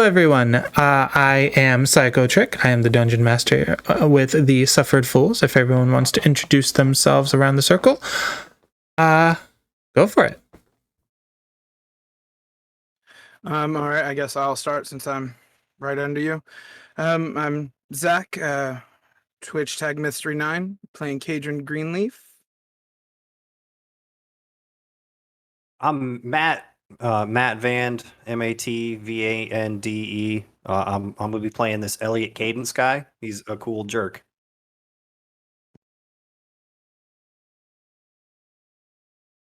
Hello, everyone. I am Psycho Trick. I am the Dungeon Master with the Suffered Fools. If everyone wants to introduce themselves around the circle, go for it. All right, I guess I'll start since I'm right under you. I'm Zach, Twitch tag Mystery9, playing Cajun Greenleaf. I'm Matt, Matt Vand, Matvande. I'm gonna be playing this Elliot Cadence guy. He's a cool jerk.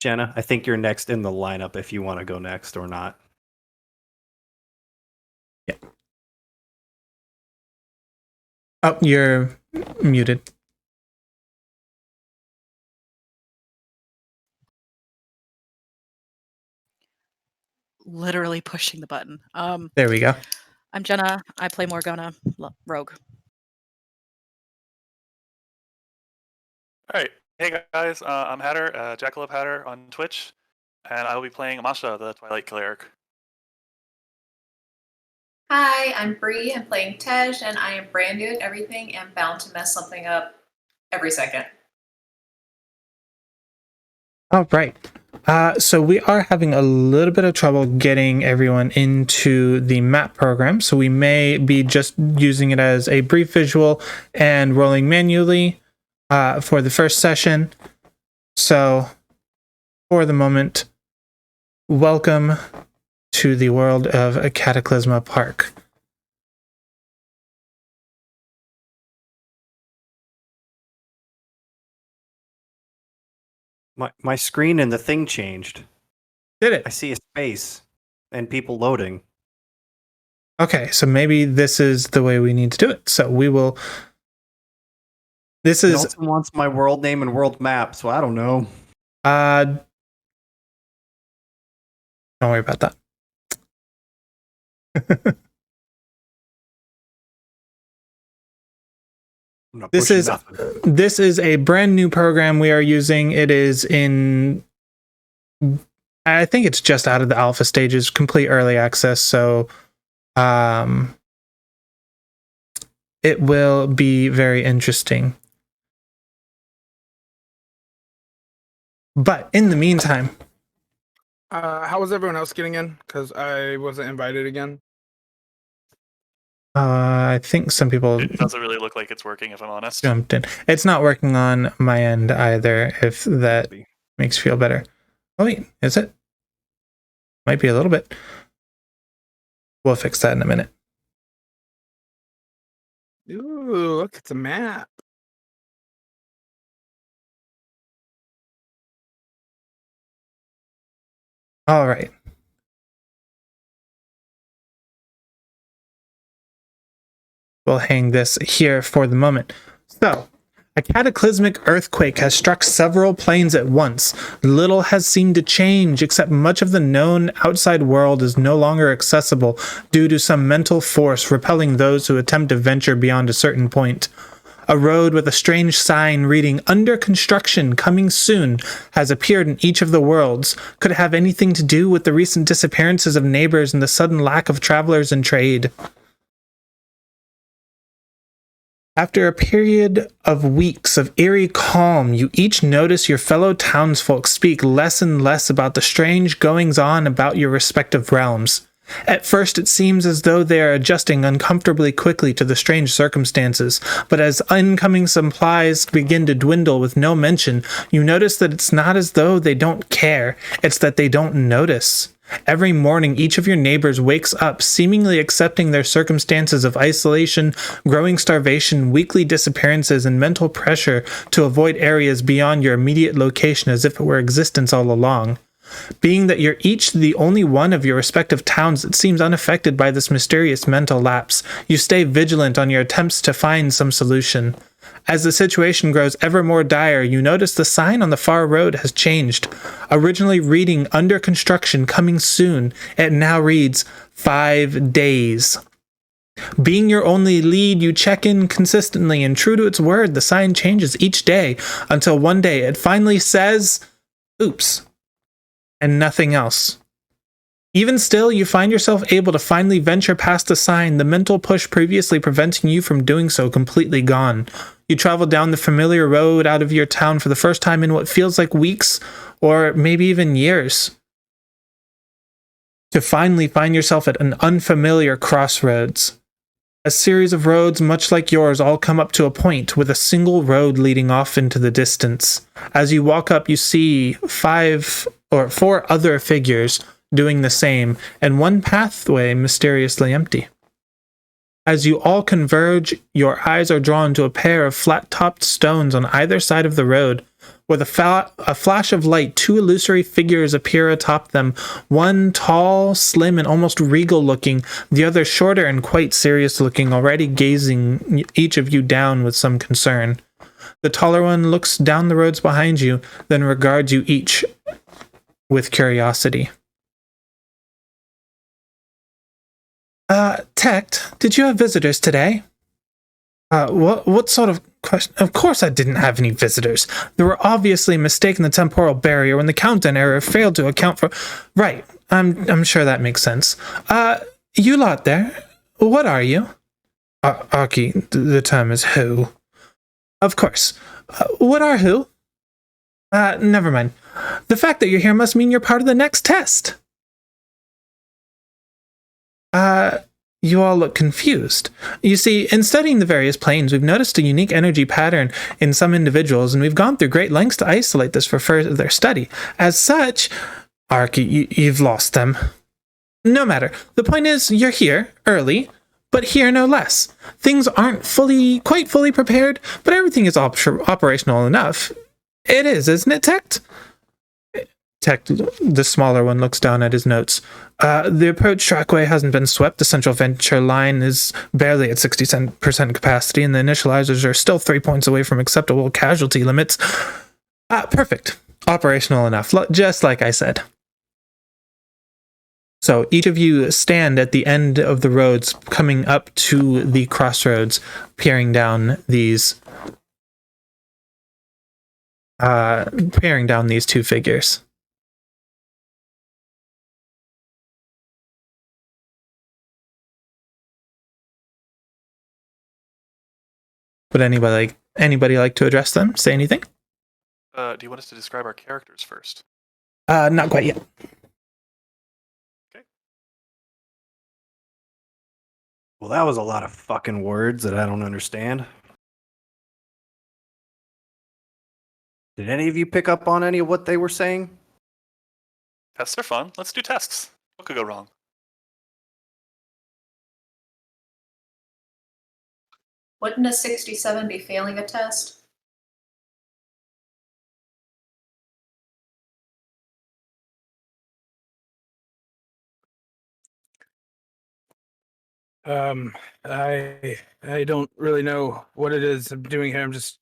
Jenna, I think you're next in the lineup if you want to go next or not. Yeah. Oh, you're muted. Literally pushing the button. There we go. I'm Jenna. I play Morgana, rogue. All right. Hey guys, I'm Hatter, Jackalope Hatter on Twitch, and I will be playing Amasha, the Twilight Cleric. Hi, I'm Bree. I'm playing Tej, and I am brand new at everything and bound to mess something up every second. All right. So we are having a little bit of trouble getting everyone into the map program, so we may be just using it as a brief visual and rolling manually for the first session. So for the moment, welcome to the world of Cataclysma Park. My screen and the thing changed. Did it? I see a space and people loading. Okay, so maybe this is the way we need to do it. So we will. This It is. also wants my world name and world map, so I don't know. Don't worry about that. This is a brand new program we are using. It is in, I think it's just out of the alpha stages, complete early access. So, it will be very interesting. But in the meantime, How was everyone else getting in? Because I wasn't invited again. I think some people It doesn't really look like it's working, if I'm honest. jumped in. It's not working on my end either, if that makes you feel better. Oh wait, is it? Might be a little bit. We'll fix that in a minute. Ooh, look, it's a map. All right. We'll hang this here for the moment. So, a cataclysmic earthquake has struck several planes at once. Little has seemed to change, except much of the known outside world is no longer accessible due to some mental force repelling those who attempt to venture beyond a certain point. A road with a strange sign reading "Under Construction, Coming Soon" has appeared in each of the worlds. Could it have anything to do with the recent disappearances of neighbors and the sudden lack of travelers and trade? After a period of weeks of eerie calm, you each notice your fellow townsfolk speak less and less about the strange goings-on about your respective realms. At first, it seems as though they are adjusting uncomfortably quickly to the strange circumstances, but as incoming supplies begin to dwindle with no mention, you notice that it's not as though they don't care, it's that they don't notice. Every morning, each of your neighbors wakes up, seemingly accepting their circumstances of isolation, growing starvation, weekly disappearances, and mental pressure to avoid areas beyond your immediate location as if it were existence all along. Being that you're each the only one of your respective towns that seems unaffected by this mysterious mental lapse, you stay vigilant on your attempts to find some solution. As the situation grows ever more dire, you notice the sign on the far road has changed. Originally reading "Under Construction, Coming Soon," it now reads 5 days. Being your only lead, you check in consistently, and true to its word, the sign changes each day, until one day it finally says, "Oops," and nothing else. Even still, you find yourself able to finally venture past the sign, the mental push previously preventing you from doing so completely gone. You travel down the familiar road out of your town for the first time in what feels like weeks or maybe even years, to finally find yourself at an unfamiliar crossroads. A series of roads much like yours all come up to a point with a single road leading off into the distance. As you walk up, you see 5 or 4 other figures doing the same, and one pathway mysteriously empty. As you all converge, your eyes are drawn to a pair of flat-topped stones on either side of the road. With a flash of light, 2 illusory figures appear atop them, one tall, slim, and almost regal-looking, the other shorter and quite serious-looking, already gazing each of you down with some concern. The taller one looks down the roads behind you, then regards you each with curiosity. Tect, did you have visitors today? What sort of question? Of course I didn't have any visitors. There were obviously a mistake in the temporal barrier when the countdown error failed to account for... Right, I'm sure that makes sense. You lot there, what are you? Archie, the term is who. Of course. What are who? Never mind. The fact that you're here must mean you're part of the next test. You all look confused. You see, in studying the various planes, we've noticed a unique energy pattern in some individuals, and we've gone through great lengths to isolate this for further study. As such, Archie, you've lost them. No matter. The point is, you're here, early, but here no less. Things aren't quite fully prepared, but everything is operational enough. It is, isn't it, Tect? Tect, the smaller one, looks down at his notes. The approach trackway hasn't been swept. The central venture line is barely at 60% capacity, and the initializers are still 3 points away from acceptable casualty limits. Perfect. Operational enough, just like I said. So each of you stand at the end of the roads, coming up to the crossroads, peering down these 2 figures. Would anybody like to address them? Say anything? Do you want us to describe our characters first? Not quite yet. Okay. Well, that was a lot of fucking words that I don't understand. Did any of you pick up on any of what they were saying? Tests are fun. Let's do tests. What could go wrong? Wouldn't a 67 be failing a test? I don't really know what it is I'm doing here. I'm just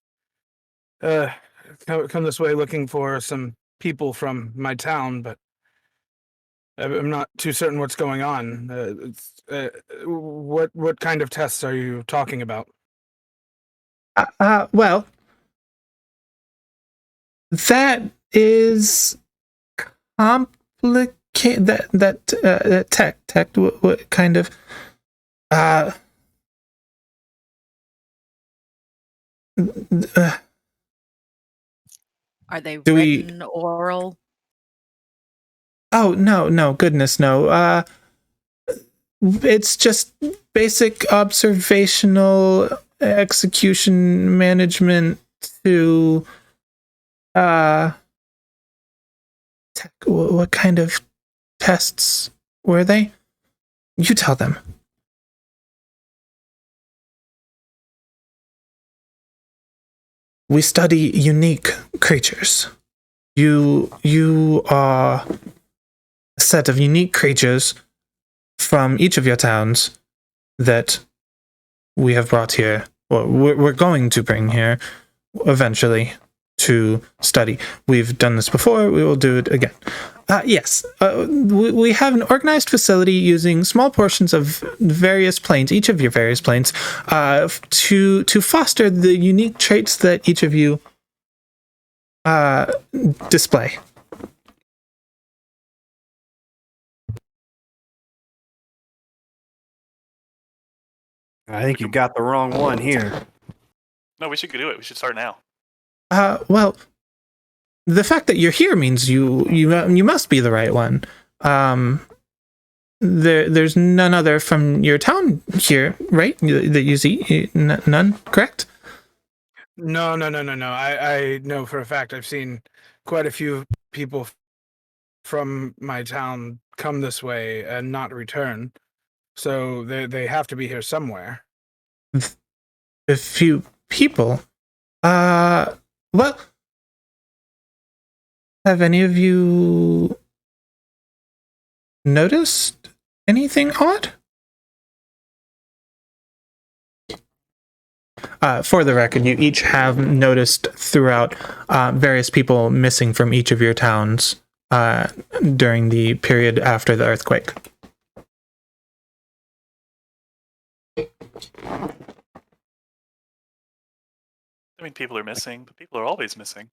come this way looking for some people from my town, but I'm not too certain what's going on. What kind of tests are you talking about? Well, that is complicated. Tech. What kind of? Are they Do written, oral? Oh, no, goodness, no. It's just basic observational execution management to, what kind of tests were they? You tell them. We study unique creatures. You are a set of unique creatures from each of your towns that we have brought here, or we're going to bring here eventually to study. We've done this before, we will do it again. Yes, we have an organized facility using small portions of various planes, each of your various planes, to foster the unique traits that each of you display. I think you got the wrong one here. No, we should do it. We should start now. Well, the fact that you're here means you must be the right one. There's none other from your town here, right? That you see, none, correct? No. I know for a fact I've seen quite a few people from my town come this way and not return. So they have to be here somewhere. A few people. Well, have any of you noticed anything odd? For the record, you each have noticed throughout various people missing from each of your towns during the period after the earthquake. I mean, people are missing, but people are always missing.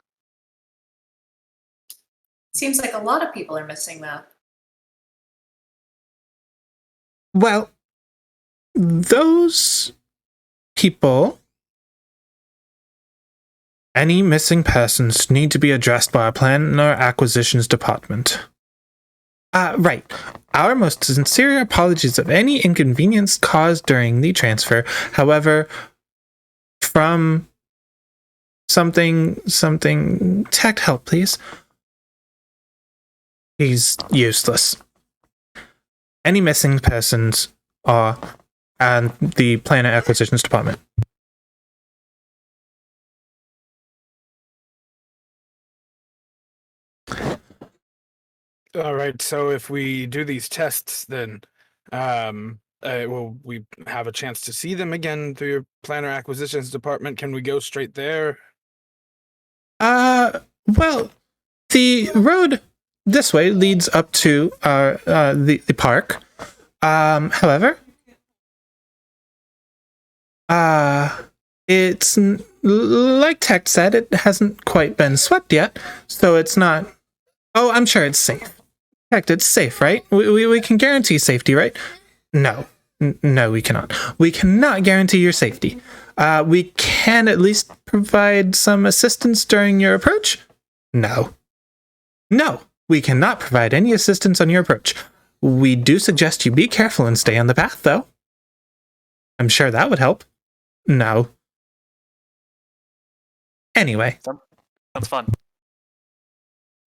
Seems like a lot of people are missing, though. Well, those people, any missing persons need to be addressed by our planner acquisitions department. Right. Our most sincere apologies of any inconvenience caused during the transfer. However, from something, tech help, please. He's useless. Any missing persons are at the planner acquisitions department. All right. So if we do these tests, then will we have a chance to see them again through your planner acquisitions department? Can we go straight there? Well, the road this way leads up to the park. However, it's like Tech said, it hasn't quite been swept yet, so it's not. Oh, I'm sure it's safe. Tech, it's safe, right? We can guarantee safety, right? No, we cannot. We cannot guarantee your safety. We can at least provide some assistance during your approach. No, we cannot provide any assistance on your approach. We do suggest you be careful and stay on the path, though. I'm sure that would help. No. Anyway. Sounds fun.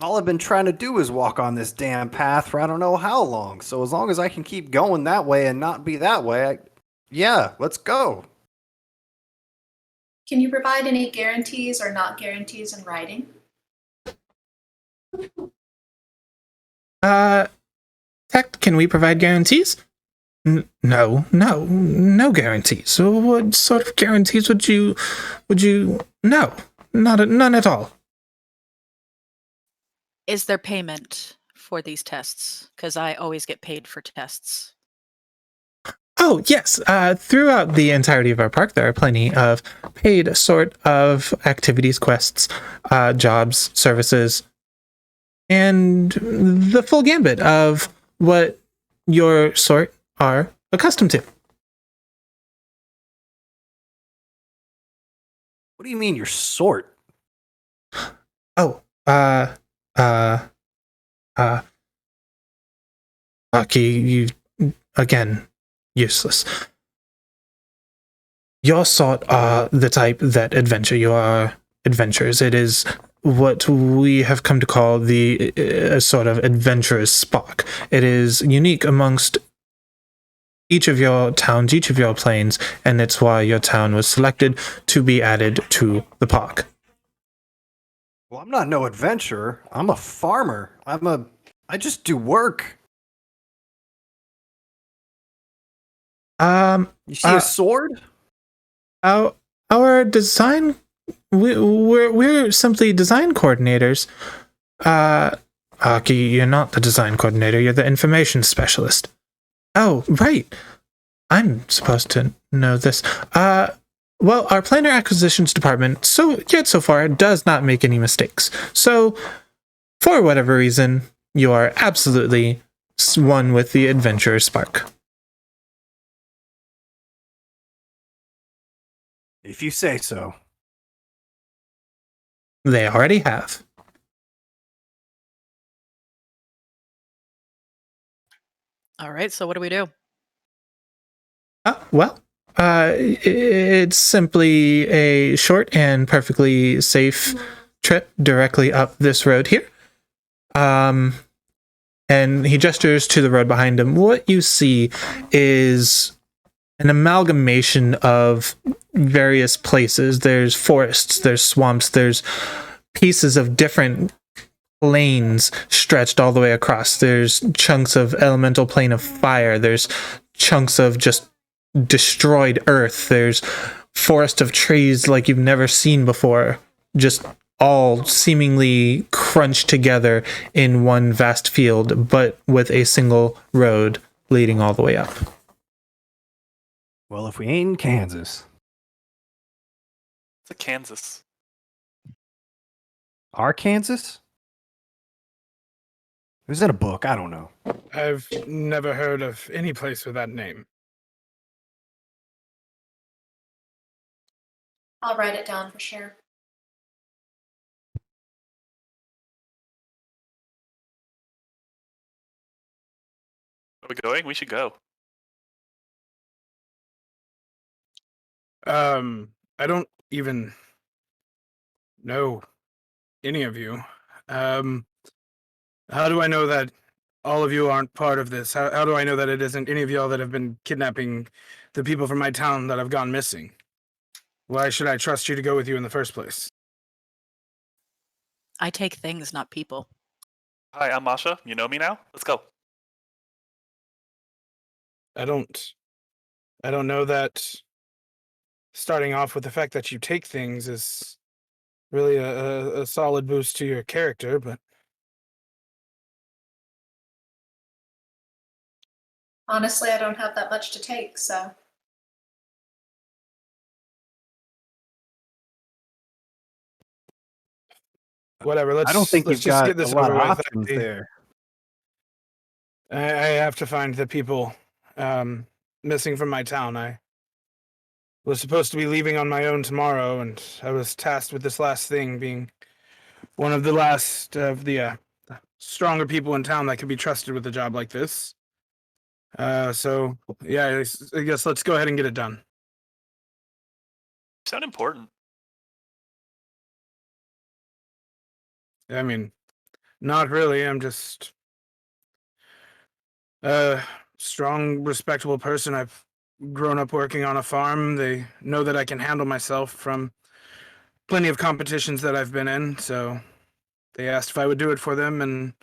All I've been trying to do is walk on this damn path for I don't know how long. So as long as I can keep going that way and not be that way, yeah, let's go. Can you provide any guarantees or not guarantees in writing? Tech, can we provide guarantees? No guarantees. So what sort of guarantees would you? No, none at all. Is there payment for these tests? Because I always get paid for tests. Oh, yes. Throughout the entirety of our park, there are plenty of paid sort of activities, quests, jobs, services, and the full gambit of what your sort are accustomed to. What do you mean your sort? Oh, Bucky, you, again, useless. Your sort are the type that adventure. You are adventurers. It is what we have come to call the sort of adventurer's spark. It is unique amongst each of your towns, each of your planes, and it's why your town was selected to be added to the park. Well, I'm not no adventurer. I'm a farmer. I just do work. You see a sword? Our design, we're simply design coordinators. Aki, you're not the design coordinator. You're the information specialist. Oh, right. I'm supposed to know this. Well, our planner acquisitions department, so far, does not make any mistakes. So, for whatever reason, you are absolutely one with the adventurer spark. If you say so. They already have. All right, so what do we do? It's simply a short and perfectly safe trip directly up this road here. And he gestures to the road behind him. What you see is an amalgamation of various places. There's forests, there's swamps, there's pieces of different planes stretched all the way across. There's chunks of elemental plane of fire. There's chunks of just destroyed earth. There's forest of trees like you've never seen before, just all seemingly crunched together in one vast field, but with a single road leading all the way up. Well, if we ain't in Kansas. It's a Kansas. Arkansas? It was in a book. I don't know. I've never heard of any place with that name. I'll write it down for sure. Are we going? We should go. I don't even know any of you. How do I know that all of you aren't part of this? How do I know that it isn't any of y'all that have been kidnapping the people from my town that have gone missing? Why should I trust you to go with you in the first place? I take things, not people. Hi, I'm Masha. You know me now? Let's go. I don't know that starting off with the fact that you take things is really a solid boost to your character, but Honestly, I don't have that much to take, so whatever. I don't think let's you've just got get this a lot over of with. options there. I have to find the people missing from my town. I was supposed to be leaving on my own tomorrow, and I was tasked with this last thing, being one of the last of the stronger people in town that could be trusted with a job like this. So yeah, I guess let's go ahead and get it done. You sound important. I mean, not really. I'm just strong, respectable person. I've grown up working on a farm. They know that I can handle myself from plenty of competitions that I've been in, so they asked if I would do it for them, and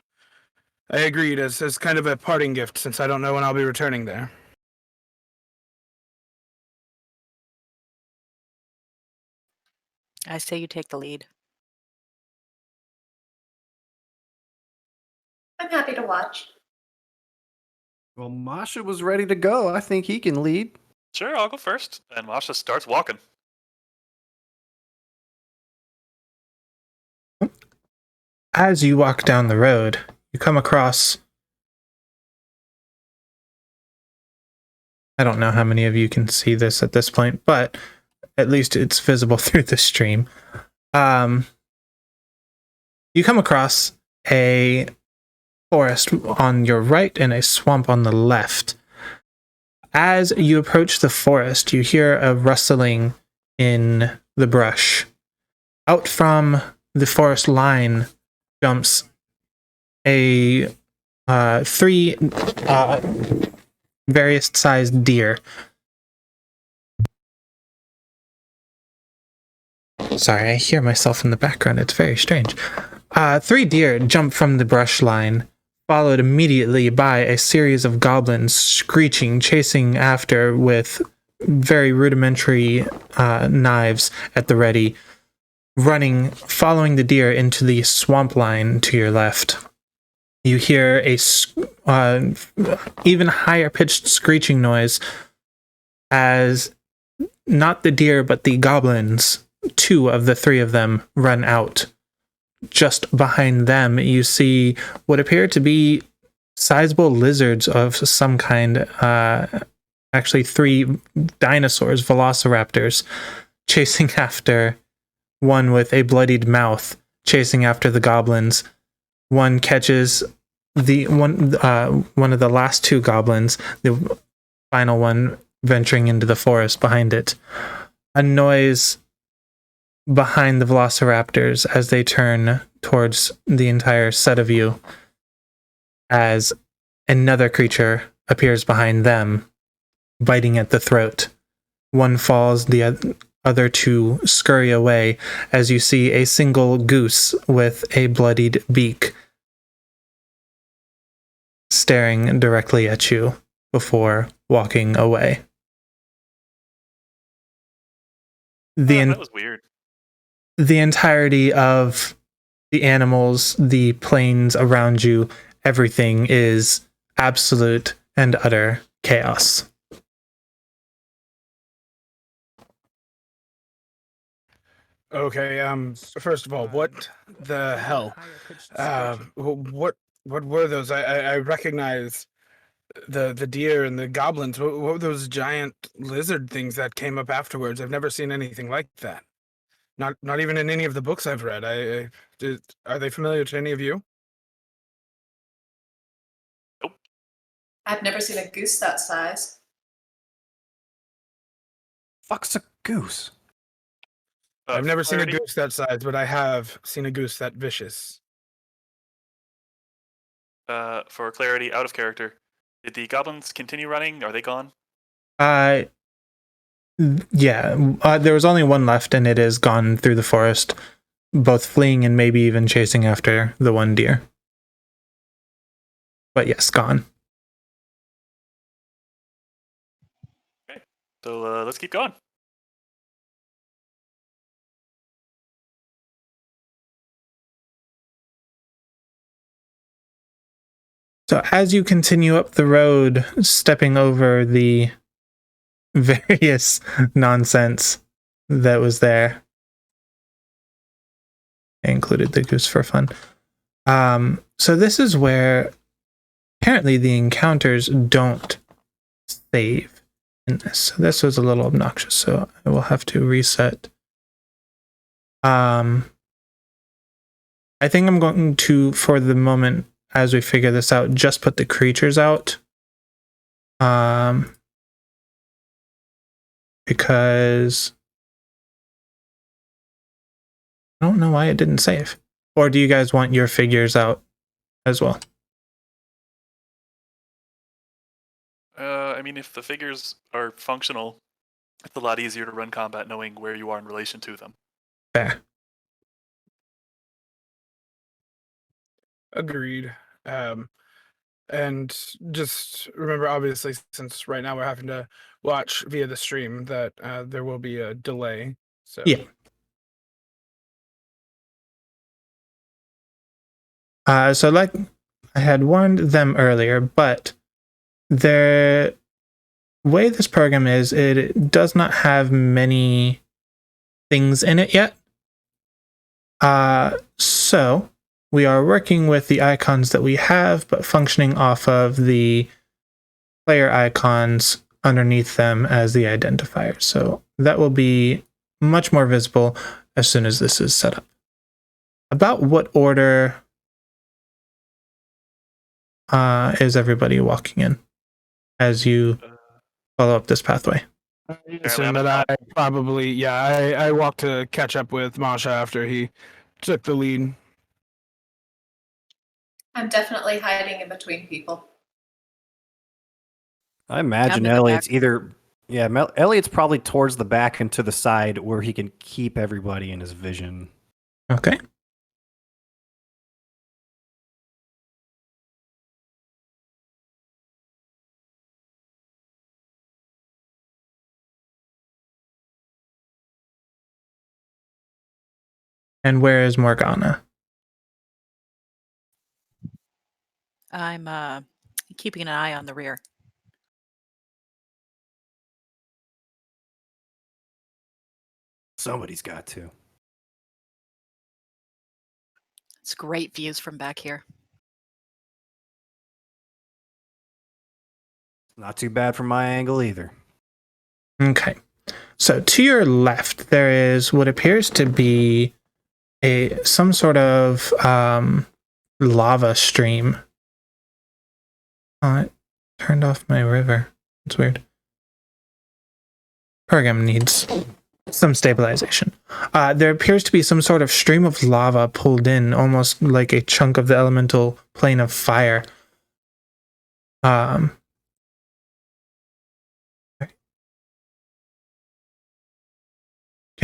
I agreed as kind of a parting gift since I don't know when I'll be returning there. I say you take the lead. I'm happy to watch. Well, Masha was ready to go. I think he can lead. Sure, I'll go first. And Masha starts walking. As you walk down the road, you come across... I don't know how many of you can see this at this point, but at least it's visible through the stream. You come across a forest on your right and a swamp on the left. As you approach the forest, you hear a rustling in the brush. Out from the forest line jumps a three various sized deer. Sorry, I hear myself in the background. It's very strange. 3 deer jump from the brush line, followed immediately by a series of goblins screeching, chasing after with very rudimentary knives at the ready, running, following the deer into the swamp line to your left. You hear a even higher pitched screeching noise as not the deer but the goblins, 2 of the 3 of them, run out. Just behind them, you see what appear to be sizable lizards of some kind. Actually, 3 dinosaurs, velociraptors, chasing after, one with a bloodied mouth chasing after the goblins. One catches one of the last two goblins, the final one venturing into the forest behind it. A noise behind the velociraptors as they turn towards the entire set of you, as another creature appears behind them, biting at the throat. One falls, the other two scurry away as you see a single goose with a bloodied beak staring directly at you before walking away. That was weird. The entirety of the animals, the plains around you, everything is absolute and utter chaos. Okay. First of all, what the hell? What were those? I recognize the deer and the goblins. What were those giant lizard things that came up afterwards? I've never seen anything like that. Not even in any of the books I've read. Are they familiar to any of you? I've never seen a goose that size. Fuck's a goose? I've never seen a clarity, goose that size, but I have seen a goose that vicious. For clarity, out of character. Did the goblins continue running? Are they gone? Yeah, there was only one left, and it is gone through the forest, both fleeing and maybe even chasing after the one deer. But yes, gone. Okay. So let's keep going. So as you continue up the road, stepping over the various nonsense that was there, I included the goose for fun. So this is where apparently the encounters don't save in this. So this was a little obnoxious, so I will have to reset. I think I'm going to, for the moment, as we figure this out, just put the creatures out. Because I don't know why it didn't save. Or do you guys want your figures out as well? I mean, if the figures are functional, it's a lot easier to run combat knowing where you are in relation to them. Fair. Agreed. And just remember, obviously, since right now we're having to watch via the stream, that there will be a delay. So Yeah. So like I had warned them earlier, but the way this program is, it does not have many things in it yet. So we are working with the icons that we have, but functioning off of the player icons underneath them as the identifier. So that will be much more visible as soon as this is set up. About what order is everybody walking in as you follow up this pathway? I assume that I probably, I walked to catch up with Masha after he took the lead. I'm definitely hiding in between people. I imagine in the Elliot's back. either. Yeah, Elliot's probably towards the back and to the side where he can keep everybody in his vision. Okay. And where is Morgana? I'm keeping an eye on the rear. Somebody's got to. It's great views from back here. Not too bad from my angle either. Okay. So to your left, there is what appears to be some sort of lava stream. Oh, it turned off my river. It's weird. Program needs some stabilization. There appears to be some sort of stream of lava pulled in, almost like a chunk of the elemental plane of fire. Can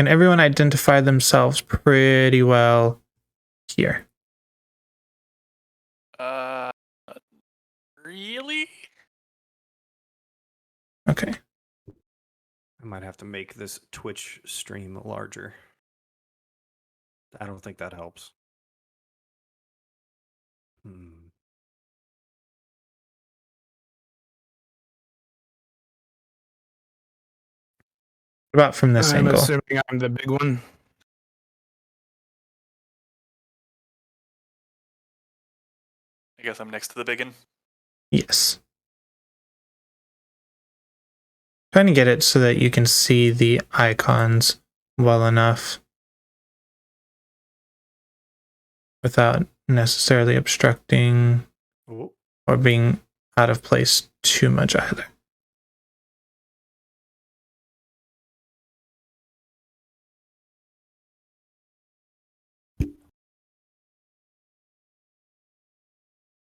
everyone identify themselves pretty well here? Really? Okay. I might have to make this Twitch stream larger. I don't think that helps. What about from this I'm angle? assuming I'm the big one. I guess I'm next to the biggin. Yes. Trying to get it so that you can see the icons well enough without necessarily obstructing Oh. or being out of place too much either.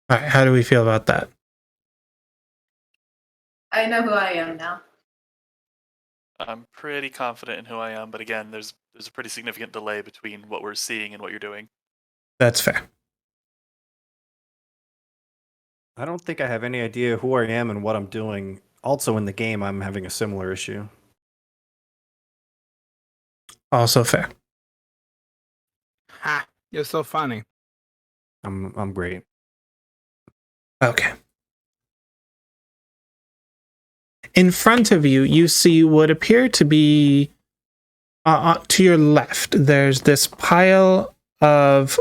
All right, how do we feel about that? I know who I am now. I'm pretty confident in who I am, but again, there's a pretty significant delay between what we're seeing and what you're doing. That's fair. I don't think I have any idea who I am and what I'm doing. Also in the game, I'm having a similar issue. Also fair. Ha! You're so funny. I'm great. Okay. In front of you, you see what appear to be to your left. There's this pile of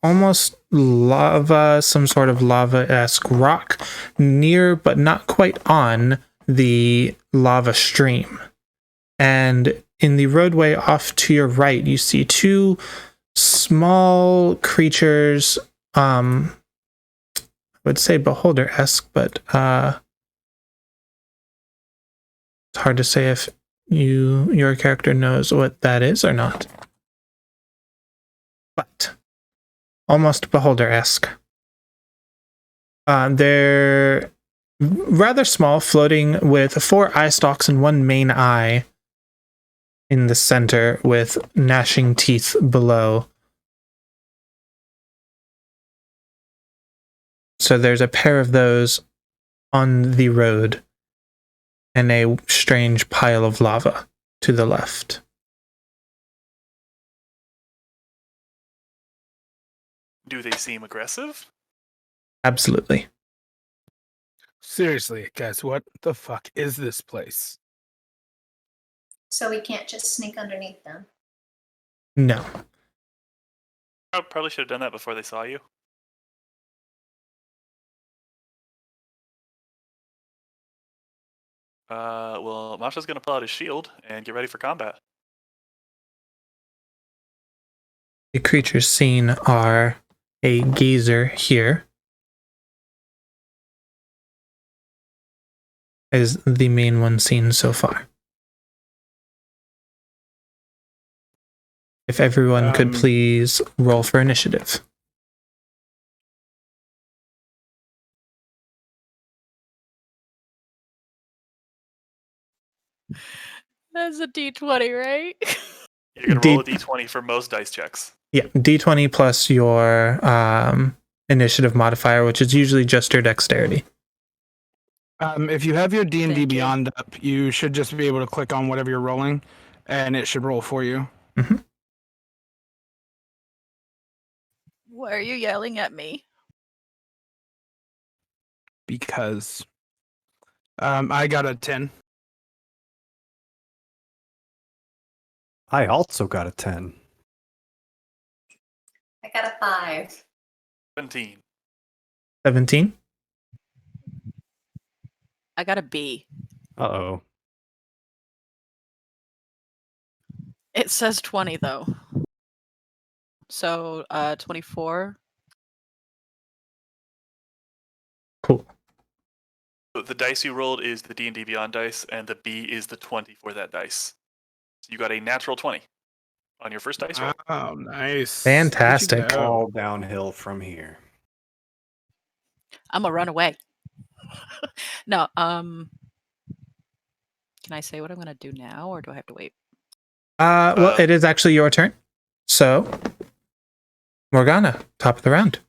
almost lava, some sort of lava-esque rock near but not quite on the lava stream. And in the roadway off to your right, you see two small creatures, I would say beholder-esque, but it's hard to say if your character knows what that is or not. But almost beholder-esque. They're rather small, floating with 4 eye stalks and 1 main eye in the center with gnashing teeth below. So there's a pair of those on the road and a strange pile of lava to the left. Do they seem aggressive? Absolutely. Seriously, guys, what the fuck is this place? So we can't just sneak underneath them. No. I probably should have done that before they saw you. Well, Masha's gonna pull out his shield and get ready for combat. The creatures seen are a gazer here, is the main one seen so far. If everyone could please roll for initiative. That's a D20, right? You're gonna roll a d20 for most dice checks. Yeah, D20 plus your initiative modifier, which is usually just your dexterity. If you have your D&D Thank you. Beyond up, you should just be able to click on whatever you're rolling, and it should roll for you. Mm-hmm. Why are you yelling at me? Because I got a 10. I also got a 10. I got a 5. 17. 17? I got a B. Uh-oh. It says 20 though. So 24. Cool. So the dice you rolled is the D&D Beyond dice, and the B is the 20 for that dice. So you got a natural 20 on your first dice roll. Oh, nice. Fantastic. Look at you go. All downhill from here. I'm gonna run away. No, can I say what I'm gonna do now, or do I have to wait? Well, it is actually your turn. So, Morgana, top of the round.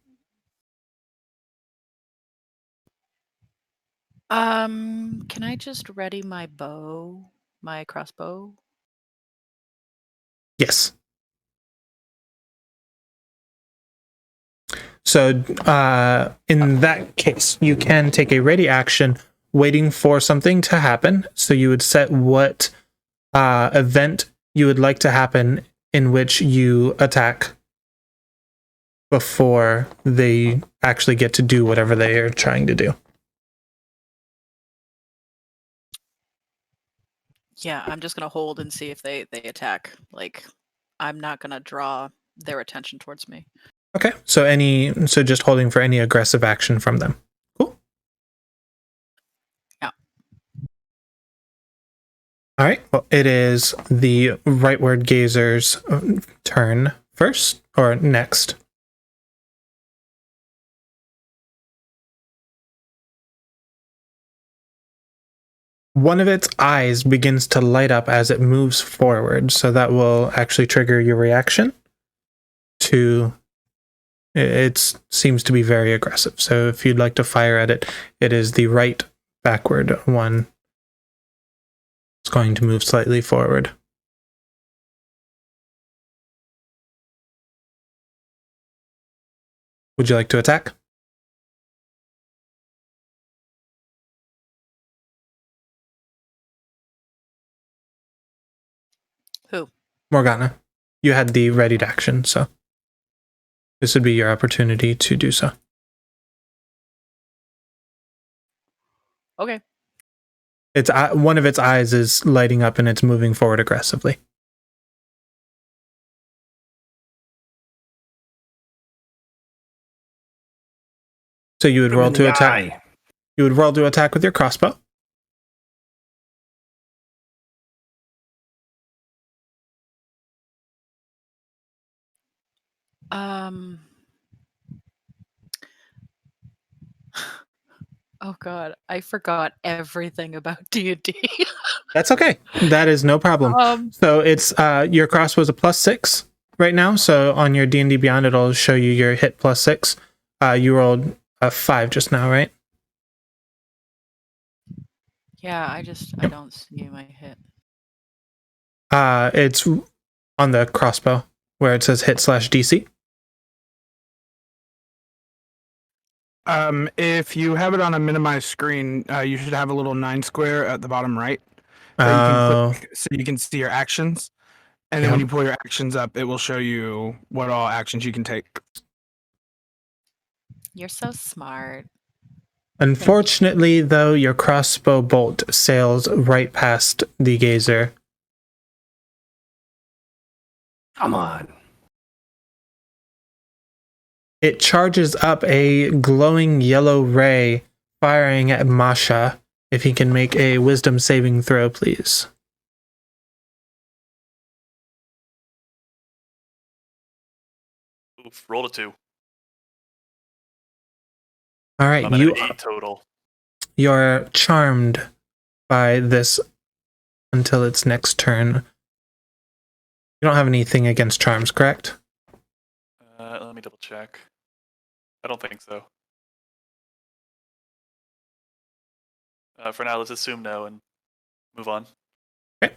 Can I just ready my bow, my crossbow? Yes. So, in that case, you can take a ready action waiting for something to happen. So you would set what event you would like to happen in which you attack before they actually get to do whatever they are trying to do. Yeah, I'm just gonna hold and see if they attack. Like, I'm not gonna draw their attention towards me. Okay, so just holding for any aggressive action from them. Cool. Yeah. All right. Well, it is the rightward gazer's turn first or next. One of its eyes begins to light up as it moves forward, so that will actually trigger your reaction to. It seems to be very aggressive. So if you'd like to fire at it, it is the right backward one. It's going to move slightly forward. Would you like to attack? Who? Morgana. You had the readied action, so this would be your opportunity to do so. Okay. It's one of its eyes is lighting up and it's moving forward aggressively. So you would roll to attack. You would roll to attack with your crossbow. Oh god, I forgot everything about D&D. That's okay. That is no problem. So it's your crossbow is a +6 right now. So on your D&D Beyond, it'll show you your hit +6. You rolled a 5 just now, right? Yeah, I don't see my hit. It's on the crossbow where it says hit/DC. If you have it on a minimized screen, you should have a little 9 square at the bottom right that you can click so you can see your actions. And then when you pull your actions up, it will show you what all actions you can take. You're so smart. Unfortunately, though, your crossbow bolt sails right past the gazer. Come on. It charges up a glowing yellow ray, firing at Masha. If he can make a wisdom saving throw, please. Oof, rolled a 2. All right, I'm at an 8 total. You're charmed by this until its next turn. You don't have anything against charms, correct? Let me double check. I don't think so. For now, let's assume no and move on. Okay.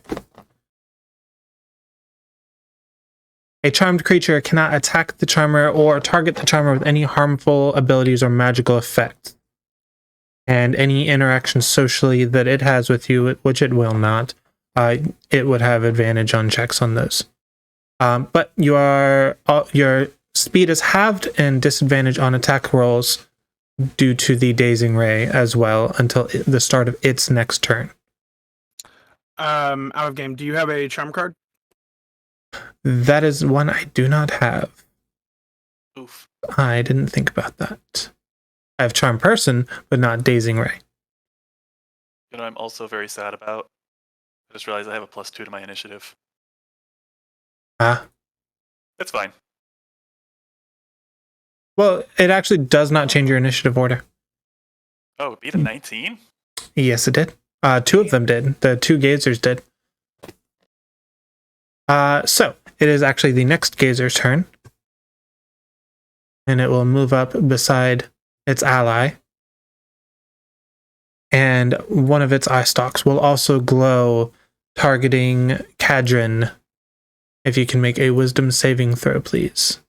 A charmed creature cannot attack the charmer or target the charmer with any harmful abilities or magical effects. And any interaction socially that it has with you, which it will not, it would have advantage on checks on those. But your speed is halved and disadvantage on attack rolls due to the dazing ray as well until the start of its next turn. Out of game, do you have a charm card? That is one I do not have. Oof. I didn't think about that. I have Charm Person, but not Dazing Ray. You know, I'm also very sad about. I just realized I have a +2 to my initiative. Ah. It's fine. Well, it actually does not change your initiative order. Oh, it beat a 19? Yes, it did. Two of them did. The two gazers did. So it is actually the next gazer's turn. And it will move up beside its ally. And one of its eye stalks will also glow, targeting Kadrin. If you can make a wisdom saving throw, please.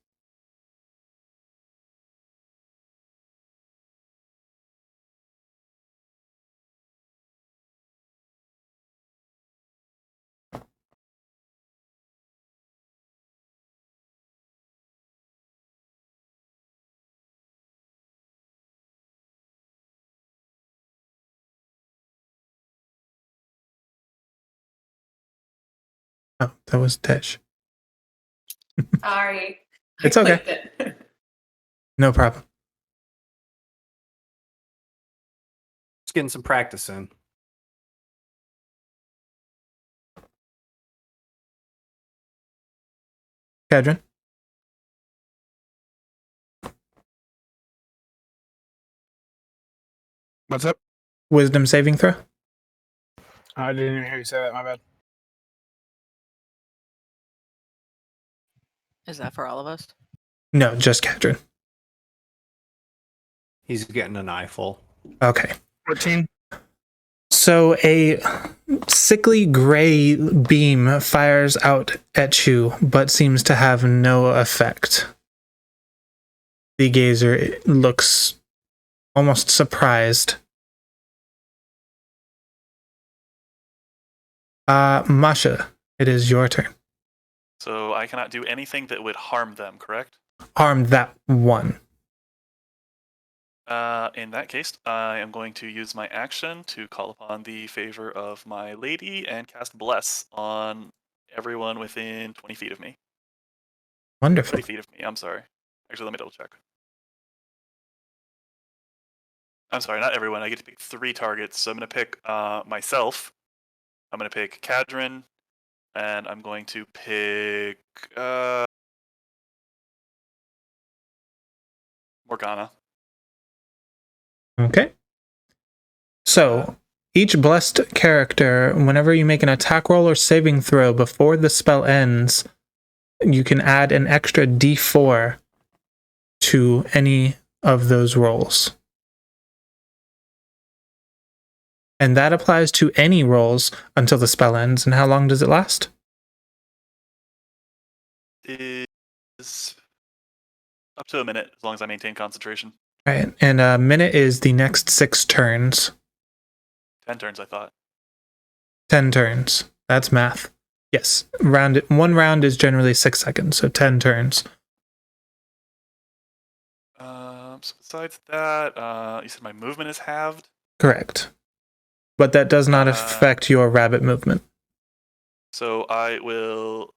Oh, that was Tesh. Sorry. It's I okay. clicked it. No problem. Just getting some practice in. Kadrin? What's up? Wisdom saving throw? I didn't even hear you say that. My bad. Is that for all of us? No, just Kadrin. He's getting an eyeful. Okay. 14. So a sickly gray beam fires out at you, but seems to have no effect. The gazer looks almost surprised. Masha, it is your turn. So I cannot do anything that would harm them, correct? Harm that one. In that case, I am going to use my action to call upon the favor of my lady and cast Bless on everyone within 20 feet of me. Wonderful. 30 feet of me, I'm sorry. Actually, let me double check. I'm sorry, not everyone. I get to pick 3 targets. So I'm going to pick myself. I'm going to pick Kadrin. And I'm going to pick Morgana. Okay. So, each blessed character, whenever you make an attack roll or saving throw before the spell ends, you can add an extra d4 to any of those rolls. And that applies to any rolls until the spell ends. And how long does it last? Is up to a minute, as long as I maintain concentration. All right. And a minute is the next 6 turns. 10 turns, I thought. 10 turns. That's math. Yes. One round is generally 6 seconds, so 10 turns. So besides that, you said my movement is halved? Correct. But that does not affect your rabbit movement. So I will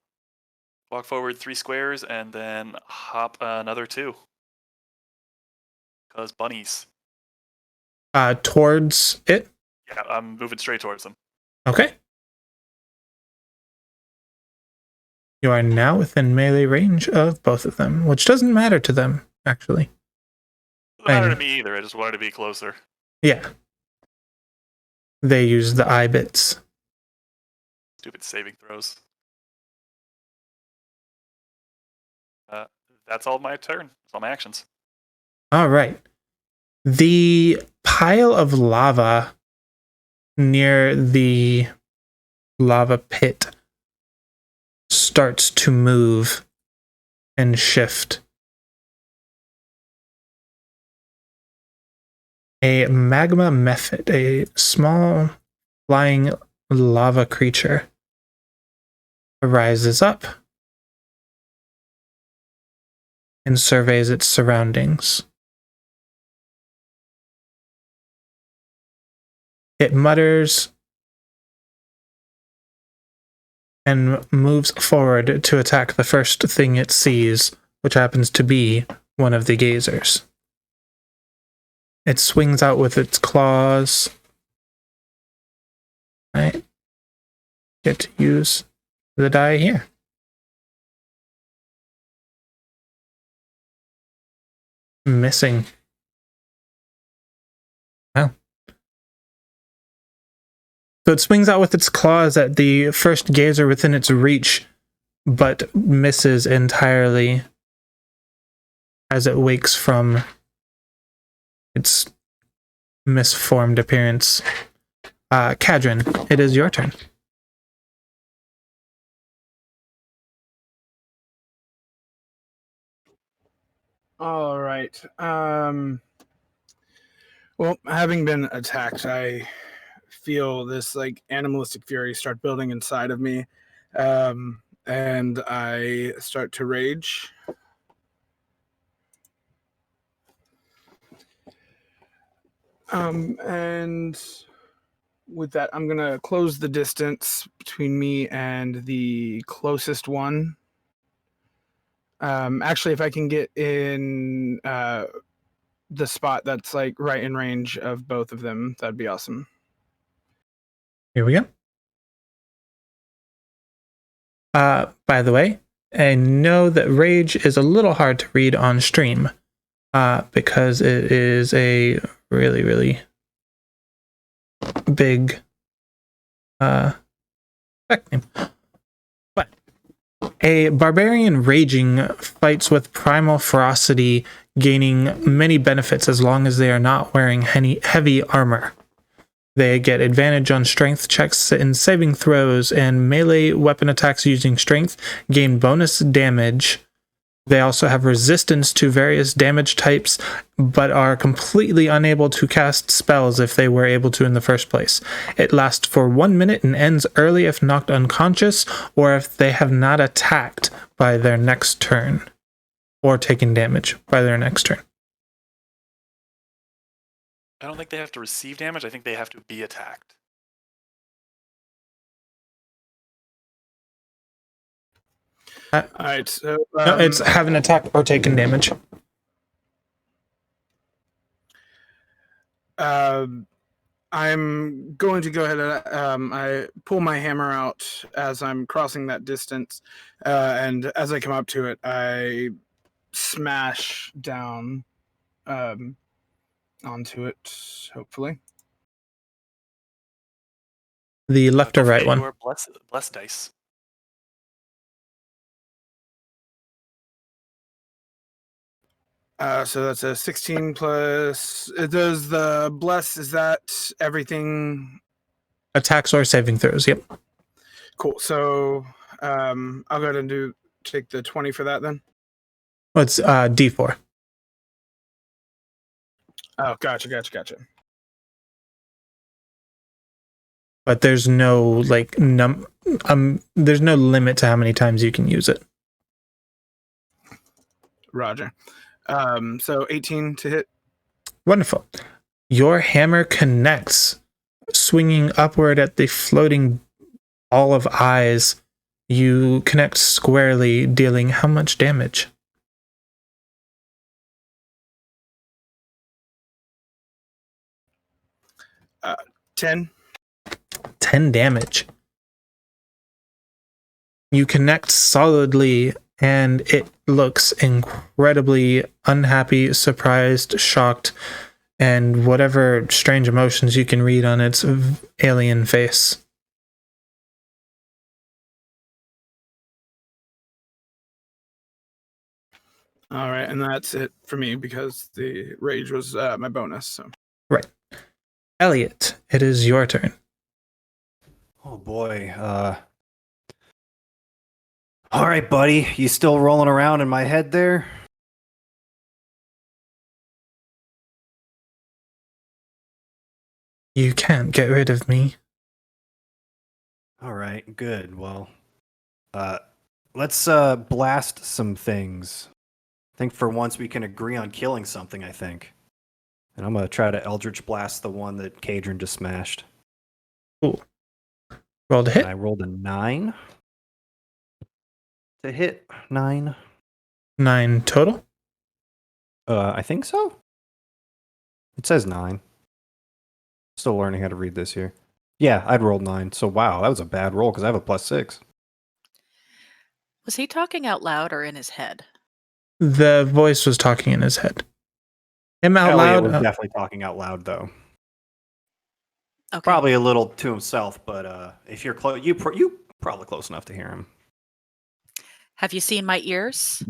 walk forward 3 squares and then hop another 2. Because bunnies. Towards it? Yeah, I'm moving straight towards them. Okay. You are now within melee range of both of them, which doesn't matter to them, actually. Doesn't matter to me either, I just wanted to be closer. Yeah. They use the eye bits. Stupid saving throws. That's all my turn. That's all my actions. All right. The pile of lava near the lava pit starts to move and shift. A magma mephit, a small flying lava creature, rises up and surveys its surroundings. It mutters and moves forward to attack the first thing it sees, which happens to be one of the gazers. It swings out with its claws. Right. Get to use the die here. Missing. Wow. So it swings out with its claws at the first gazer within its reach, but misses entirely as it wakes from its misformed appearance. Kadrin, it is your turn. All right. Well, having been attacked, I feel this like animalistic fury start building inside of me, and I start to rage. And with that, I'm gonna close the distance between me and the closest one. Actually, if I can get in the spot that's like right in range of both of them, that'd be awesome. Here we go. By the way, I know that rage is a little hard to read on stream because it is a really, really big spec name. But a barbarian raging fights with primal ferocity, gaining many benefits as long as they are not wearing heavy armor. They get advantage on strength checks and saving throws, and melee weapon attacks using strength gain bonus damage. They also have resistance to various damage types, but are completely unable to cast spells if they were able to in the first place. It lasts for 1 minute and ends early if knocked unconscious, or if they have not attacked by their next turn, or taken damage by their next turn. I don't think they have to receive damage. I think they have to be attacked. All right, so No, it's have an attack or taken damage. I'm going to go ahead and I pull my hammer out as I'm crossing that distance, and as I come up to it, I smash down onto it, hopefully. The left or right one? Your bless dice. So that's a 16 plus. Does the bless, is that everything? Attacks or saving throws, yep. Cool. So I'll go ahead and take the 20 for that then. Well, it's D4. Oh, gotcha. But there's no like there's no limit to how many times you can use it. Roger. So 18 to hit. Wonderful. Your hammer connects, swinging upward at the floating ball of eyes. You connect squarely, dealing how much damage? 10. 10 damage. You connect solidly, and it looks incredibly unhappy, surprised, shocked, and whatever strange emotions you can read on its alien face. All right, and that's it for me because the rage was my bonus. So. Right. Elliot, it is your turn. Oh boy. All right, buddy. You still rolling around in my head there? You can't get rid of me. All right, good. Well, let's blast some things. I think for once we can agree on killing something, I think. And I'm going to try to Eldritch Blast the one that Kadrin just smashed. Cool. Roll to hit. And I rolled a 9. to hit 9. 9 total. I think so. It says 9. Still learning how to read this here. Yeah, I'd rolled 9. So wow, that was a bad roll because I have a +6. Was he talking out loud or in his head? The voice was talking in his head. Him out Elliot loud. was definitely talking out loud though. Okay. Probably a little to himself, but if you're close, you probably close enough to hear him. Have you seen my ears?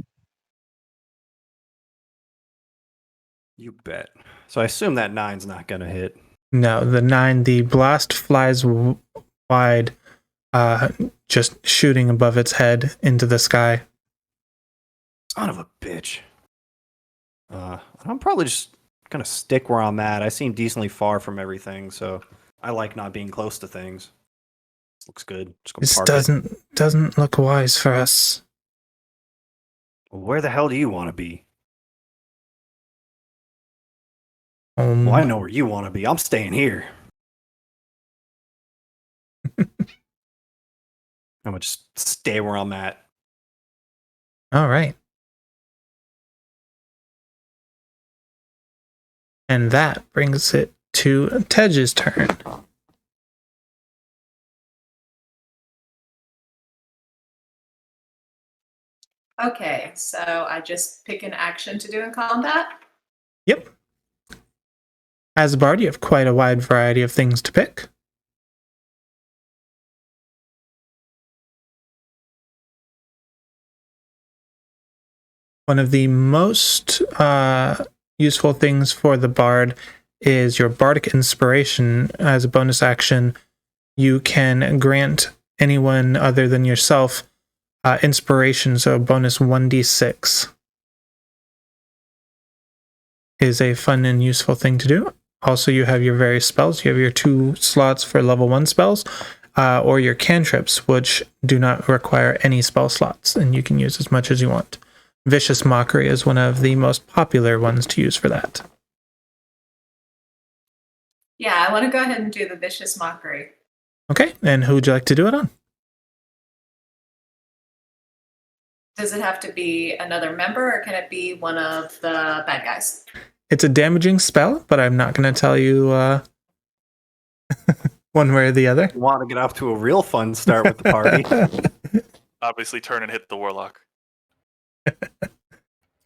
You bet. So I assume that 9's not gonna hit. No, the 9. The blast flies wide, just shooting above its head into the sky. Son of a bitch. I'm probably just gonna stick where I'm at. I seem decently far from everything, so I like not being close to things. This looks good. Just gonna This park it. doesn't look wise for us. Where the hell do you want to be? Um, Well, I know where you want to be. I'm staying here. I'm gonna just stay where I'm at. All right. And that brings it to Tej's turn. Okay, so I just pick an action to do in combat. Yep. As a bard, you have quite a wide variety of things to pick. One of the most useful things for the bard is your bardic inspiration. As a bonus action, you can grant anyone other than yourself inspiration, so bonus 1d6 is a fun and useful thing to do. Also, you have your various spells. You have your 2 slots for level 1 spells, or your cantrips, which do not require any spell slots, and you can use as much as you want. Vicious Mockery is one of the most popular ones to use for that. Yeah, I want to go ahead and do the Vicious Mockery. Okay, and who would you like to do it on? Does it have to be another member, or can it be one of the bad guys? It's a damaging spell, but I'm not going to tell you one way or the other. Want to get off to a real fun start with the party? Obviously, turn and hit the warlock.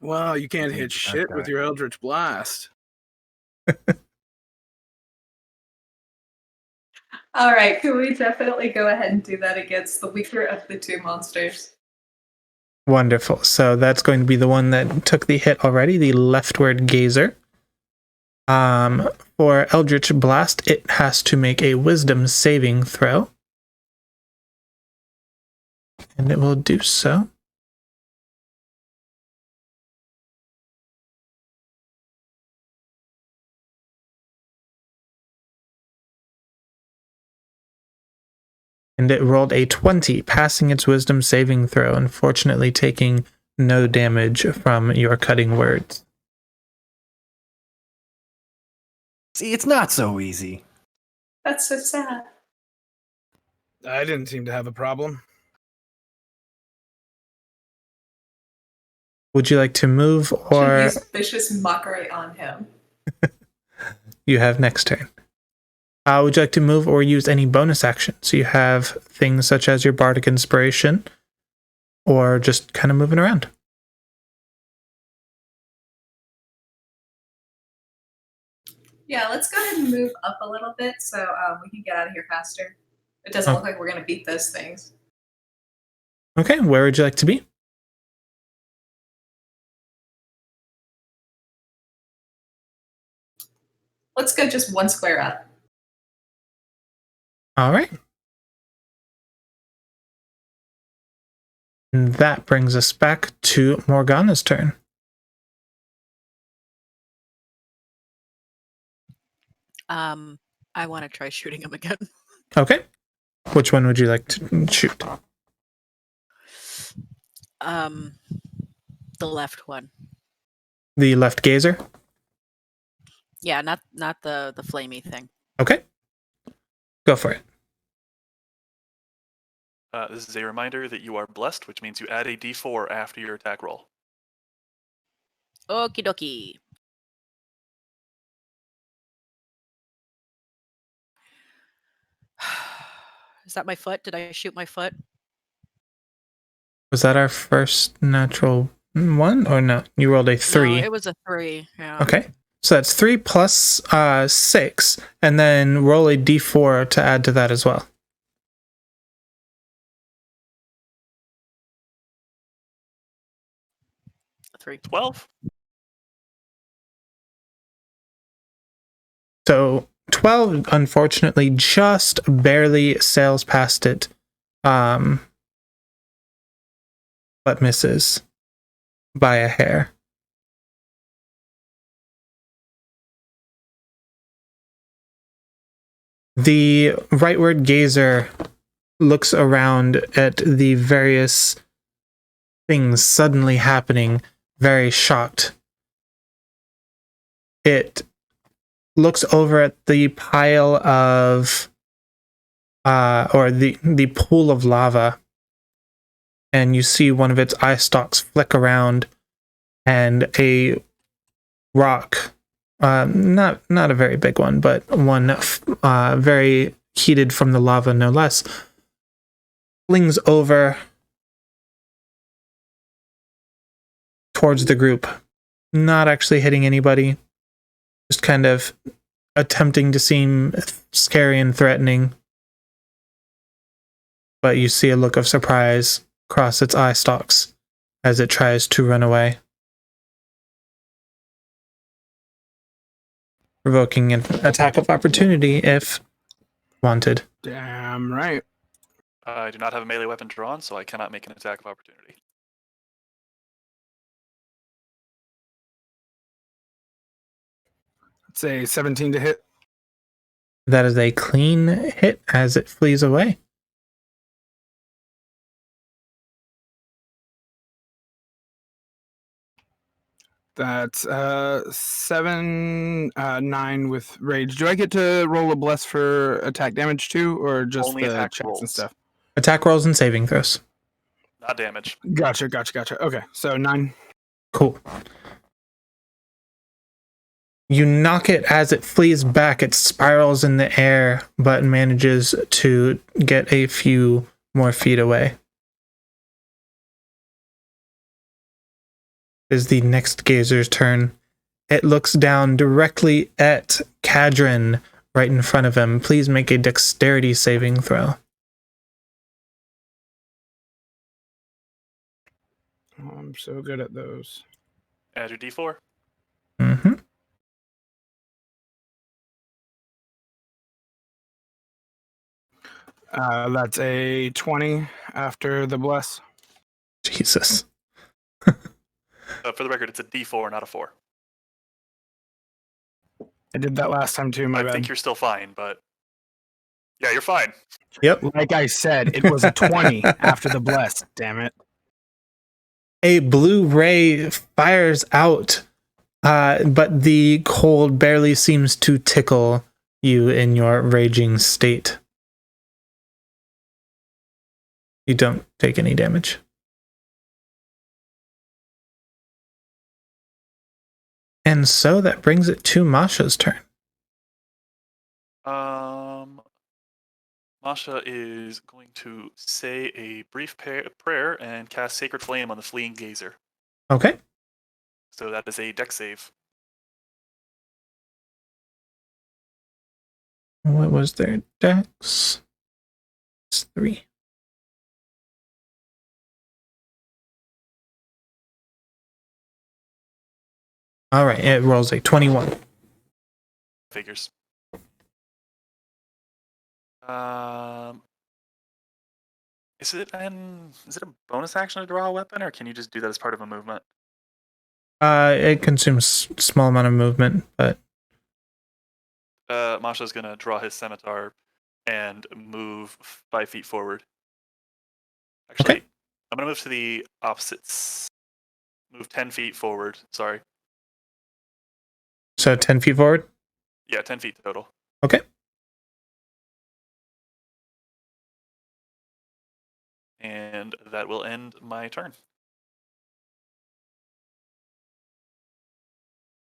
Well, you can't hit shit with your Eldritch Blast. All right, can we definitely go ahead and do that against the weaker of the 2 monsters? Wonderful. So that's going to be the one that took the hit already, the leftward gazer. For Eldritch Blast, it has to make a wisdom saving throw. And it will do so. And it rolled a 20, passing its wisdom saving throw, unfortunately taking no damage from your cutting words. See, it's not so easy. That's so sad. I didn't seem to have a problem. Would you like to move, Should or use Vicious Mockery on him. you have next turn? Would you like to move or use any bonus action? So you have things such as your bardic inspiration, or just kind of moving around. Yeah, let's go ahead and move up a little bit so we can get out of here faster. It doesn't look like we're going to beat those things. Okay, where would you like to be? Let's go just 1 square up. All right. And that brings us back to Morgana's turn. I want to try shooting him again. Okay. Which one would you like to shoot? The left one. The left gazer? Yeah, not the flamey thing. Okay. Go for it. This is a reminder that you are blessed, which means you add a d4 after your attack roll. Okie dokie. Is that my foot? Did I shoot my foot? Was that our first natural one or no? You rolled a 3. No, it was a 3. Yeah. Okay. So that's 3 plus 6, and then roll a d4 to add to that as well. A 3. 12. So 12, unfortunately, just barely sails past it, but misses by a hair. The rightward gazer looks around at the various things suddenly happening, very shocked. It looks over at the pile of or the pool of lava, and you see one of its eye stalks flick around, and a rock, not a very big one, but one very heated from the lava, no less, flings over towards the group, not actually hitting anybody, just kind of attempting to seem scary and threatening. But you see a look of surprise cross its eye stalks as it tries to run away, provoking an attack of opportunity if wanted. Damn right. I do not have a melee weapon drawn, so I cannot make an attack of opportunity. It's a 17 to hit. That is a clean hit as it flees away. That's 9 with rage. Do I get to roll a bless for attack damage too, or just Only the attack checks rolls. and stuff? Attack rolls and saving throws. Not damage. Gotcha. Okay, so 9. Cool. You knock it as it flees back. It spirals in the air, but manages to get a few more feet away. It is the next gazer's turn. It looks down directly at Cadron right in front of him. Please make a dexterity saving throw. Oh, I'm so good at those. Add your d4. Mm-hmm. That's a 20 after the bless. Jesus. For the record, it's a d4, not a 4. I did that last time too, my I bad. think you're still fine, but yeah, you're fine. Yep. Like I said, it was a 20 after the bless. Damn it. A blue ray fires out, but the cold barely seems to tickle you in your raging state. You don't take any damage. And so that brings it to Masha's turn. Masha is going to say a brief prayer and cast Sacred Flame on the fleeing gazer. Okay. So that is a dex save. What was their dex? It's 3. All right, it rolls a 21. Figures. Is it a bonus action to draw a weapon, or can you just do that as part of a movement? It consumes small amount of movement, but Masha's gonna draw his scimitar and move 5 feet forward. Actually, Okay. I'm gonna move to the opposites. Move 10 feet forward. Sorry. so 10 feet forward. Yeah, 10 feet total. Okay. And that will end my turn.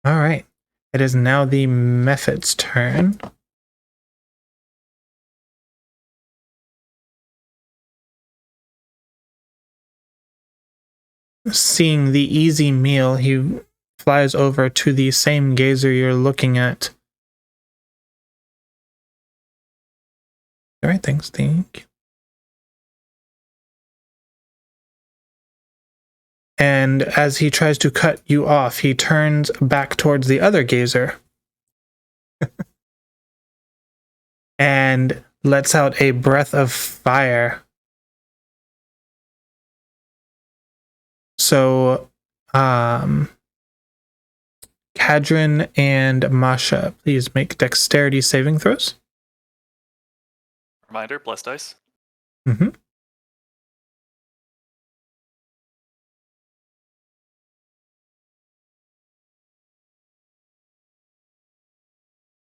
All right. It is now the Mephit's turn. Seeing the easy meal, he flies over to the same gazer you're looking at. All right, thanks, thank you. And as he tries to cut you off, he turns back towards the other gazer and lets out a breath of fire. So, Kadrin and Masha, please make dexterity saving throws. Reminder, plus dice. Mm-hmm.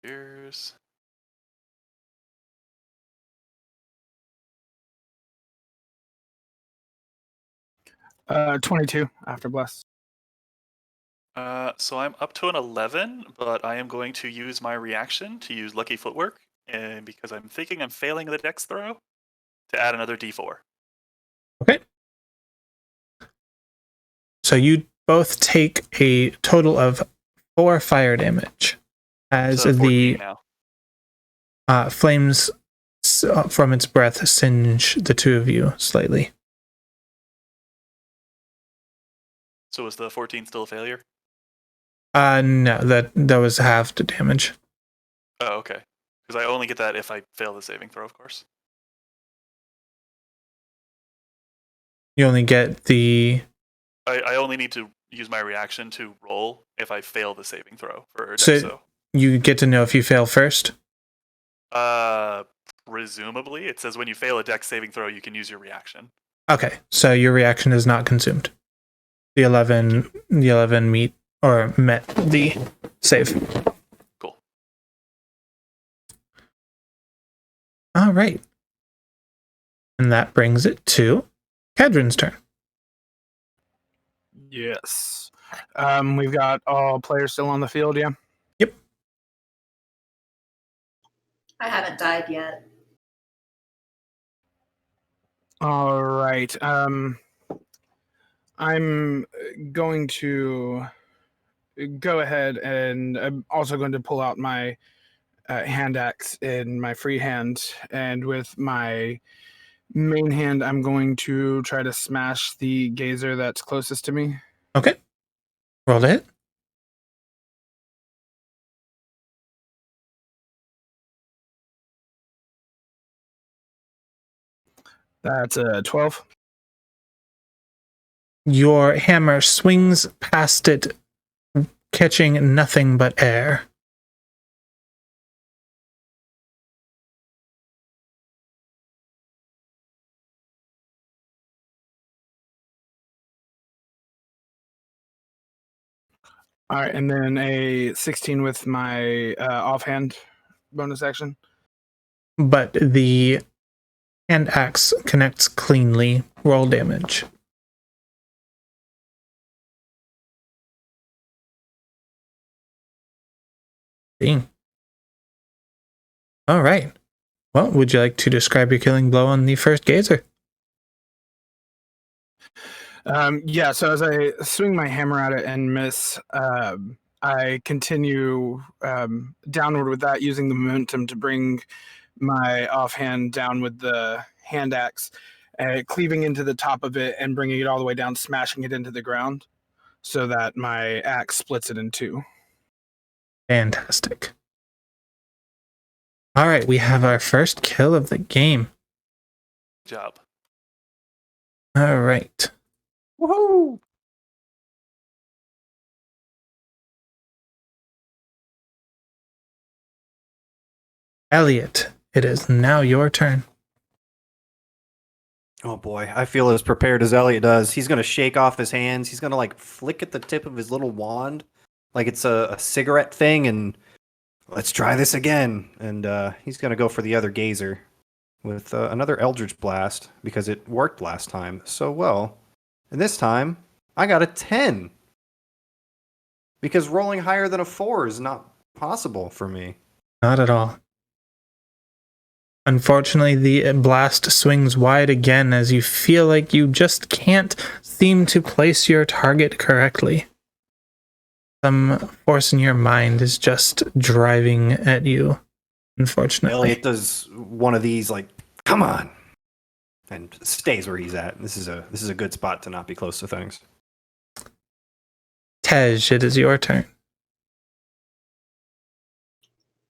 Here's 22 after bless. so I'm up to an 11, but I am going to use my reaction to use Lucky Footwork, and because I'm thinking I'm failing the dex throw, to add another d4. Okay. So you both take a total of 4 fire damage as So 14 the now. flames from its breath singe the two of you slightly. So was the 14 still a failure? No, that was half the damage. Oh, okay. Because I only get that if I fail the saving throw, of course. You only get the... I only need to use my reaction to roll if I fail the saving throw for So- Dexo. You get to know if you fail first? Presumably, it says when you fail a dex saving throw, you can use your reaction. Okay, so your reaction is not consumed. The 11 met the save. Cool. All right. And that brings it to Kadrin's turn. Yes. We've got all players still on the field, yeah? I haven't died yet. All right. I'm going to go ahead and I'm also going to pull out my hand axe in my free hand. And with my main hand, I'm going to try to smash the gazer that's closest to me. Okay. Roll to hit. That's a 12. Your hammer swings past it, catching nothing but air. All right, and then a 16 with my offhand bonus action. But the hand axe connects cleanly. Roll damage. Dang. All right. Well, would you like to describe your killing blow on the first gazer? Yeah, so as I swing my hammer at it and miss, I continue downward with that, using the momentum to bring my offhand down with the hand axe, cleaving into the top of it and bringing it all the way down, smashing it into the ground so that my axe splits it in two. Fantastic. All right, we have our first kill of the game. Good job. All right. Woohoo! Elliot, it is now your turn. Oh boy, I feel as prepared as Elliot does. He's gonna shake off his hands. He's gonna like flick at the tip of his little wand, like it's a cigarette thing, and let's try this again. And he's gonna go for the other gazer with another Eldritch Blast because it worked last time so well. And this time, I got a 10. Because rolling higher than a 4 is not possible for me. Not at all. Unfortunately, the blast swings wide again as you feel like you just can't seem to place your target correctly. Some force in your mind is just driving at you, unfortunately. Elliot does one of these, like, come on, and stays where he's at. This is a good spot to not be close to things. Tej, it is your turn.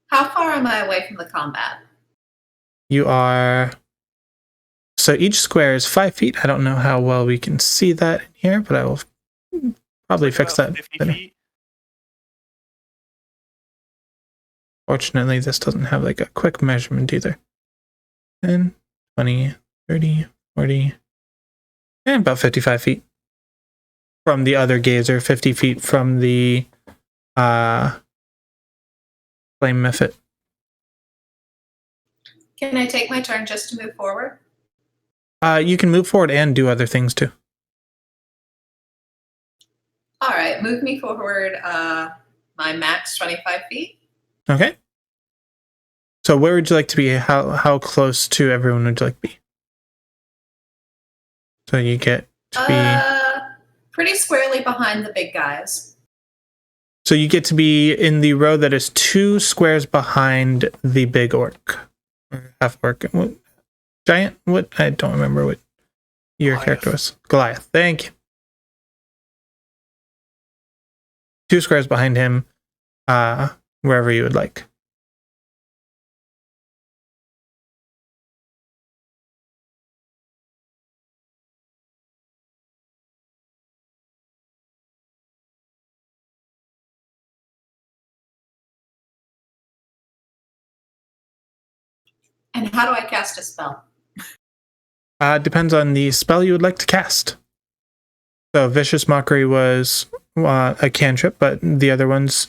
How far am I away from the combat? You are... So each square is 5 feet. I don't know how well we can see that in here, but I will probably fix About that. 50 later. feet. Fortunately, this doesn't have like a quick measurement either. 10, 20, 30, 40, and about 55 feet. From the other gazer, 50 feet from the flame mephit. Can I take my turn just to move forward? You can move forward and do other things too. All right, move me forward my max 25 feet. Okay. So where would you like to be? How close to everyone would you like to be? So you get to be... Pretty squarely behind the big guys. So you get to be in the row that is 2 squares behind the big orc. Or half orc. What? Giant? What? I don't remember what your Goliath. character was. Goliath. Thank you. 2 squares behind him, wherever you would like. And how do I cast a spell? Depends on the spell you would like to cast. So Vicious Mockery was a cantrip, but the other ones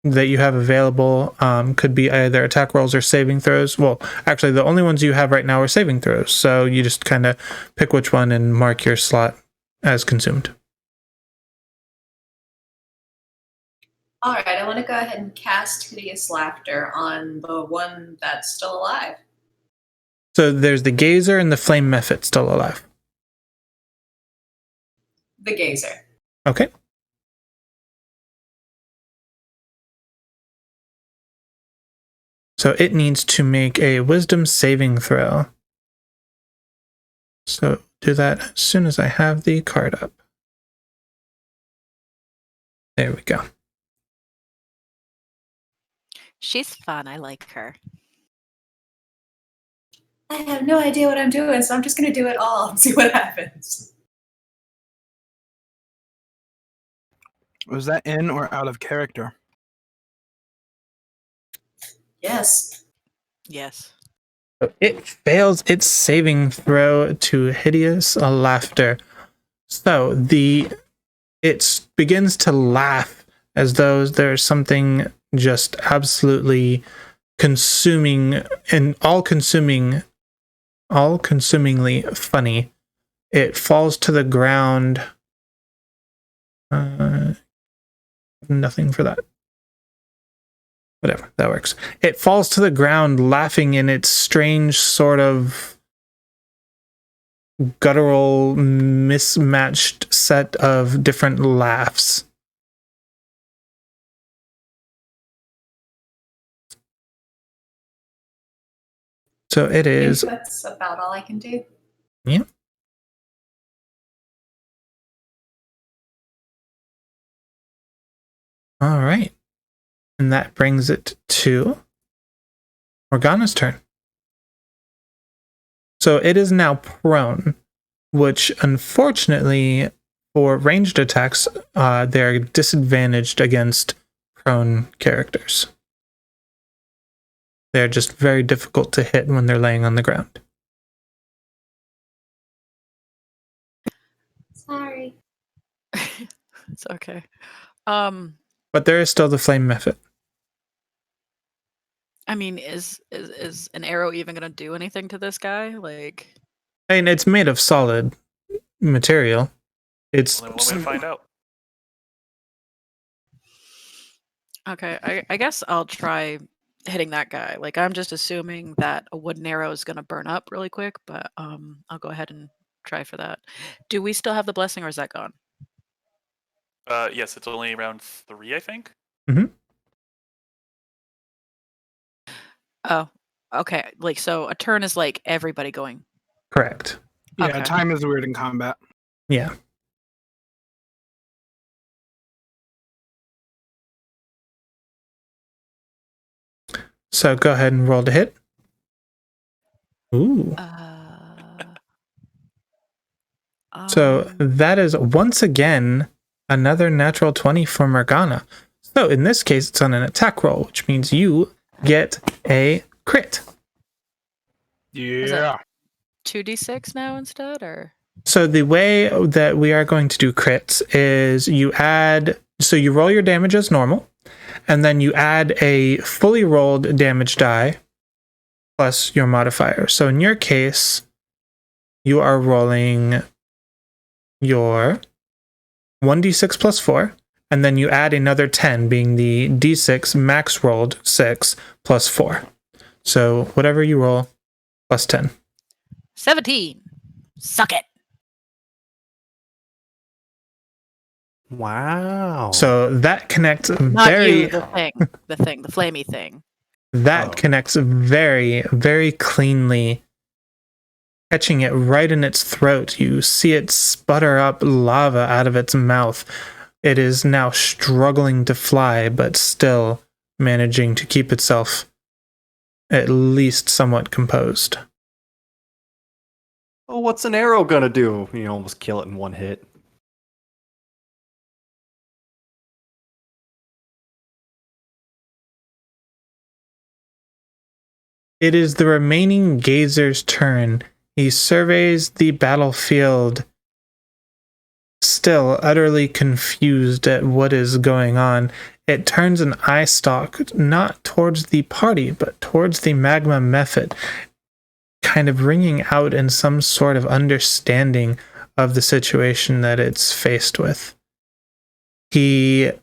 that you have available could be either attack rolls or saving throws. Well, actually, the only ones you have right now are saving throws. So you just kind of pick which one and mark your slot as consumed. All right, I want to go ahead and cast Hideous Laughter on the one that's still alive. So there's the Gazer and the Flame Mephit still alive. The Gazer. Okay. So it needs to make a Wisdom saving throw. So do that as soon as I have the card up. There we go. She's fun. I like her. I have no idea what I'm doing, so I'm just going to do it all and see what happens. Was that in or out of character? Yes. Yes. It fails its saving throw to Hideous Laughter. So it begins to laugh as though there's something just absolutely consuming and all-consumingly funny. It falls to the ground. Nothing for that. Whatever, that works. It falls to the ground laughing in its strange sort of guttural, mismatched set of different laughs. So it I think is... that's about all I can do. Yeah. All right. And that brings it to Morgana's turn. So it is now prone, which unfortunately for ranged attacks, they're disadvantaged against prone characters. They're just very difficult to hit when they're laying on the ground. Sorry. It's okay. But there is still the flame method. I mean, is an arrow even gonna do anything to this guy? Like, I mean, it's made of solid material. It's Only one way to find out. okay, I guess I'll try hitting that guy. Like, I'm just assuming that a wooden arrow is gonna burn up really quick, but I'll go ahead and try for that. Do we still have the blessing, or is that gone? Yes, it's only round 3, I think. Oh, okay. Like, so a turn is like everybody going. correct. Yeah, Okay. time is weird in combat. Yeah. So go ahead and roll to hit. Ooh. So that is once again another natural 20 for Morgana. So in this case, it's on an attack roll, which means you get a crit. Yeah. 2d6 now instead, or So the way that we are going to do crits is you roll your damage as normal, and then you add a fully rolled damage die plus your modifier. So in your case, you are rolling your 1d6 plus 4, and then you add another 10, being the d6 max rolled 6 plus 4. So whatever you roll, plus 10. 17. Suck it. Wow. So that connects Not very you, the flamey thing. That connects very, very cleanly, catching it right in its throat. You see it sputter up lava out of its mouth. It is now struggling to fly, but still managing to keep itself at least somewhat composed. Oh, what's an arrow gonna do? You almost kill it in one hit. It is the remaining gazer's turn. He surveys the battlefield, still utterly confused at what is going on. It turns an eye stalk not towards the party, but towards the Magma method, kind of ringing out in some sort of understanding of the situation that it's faced with. The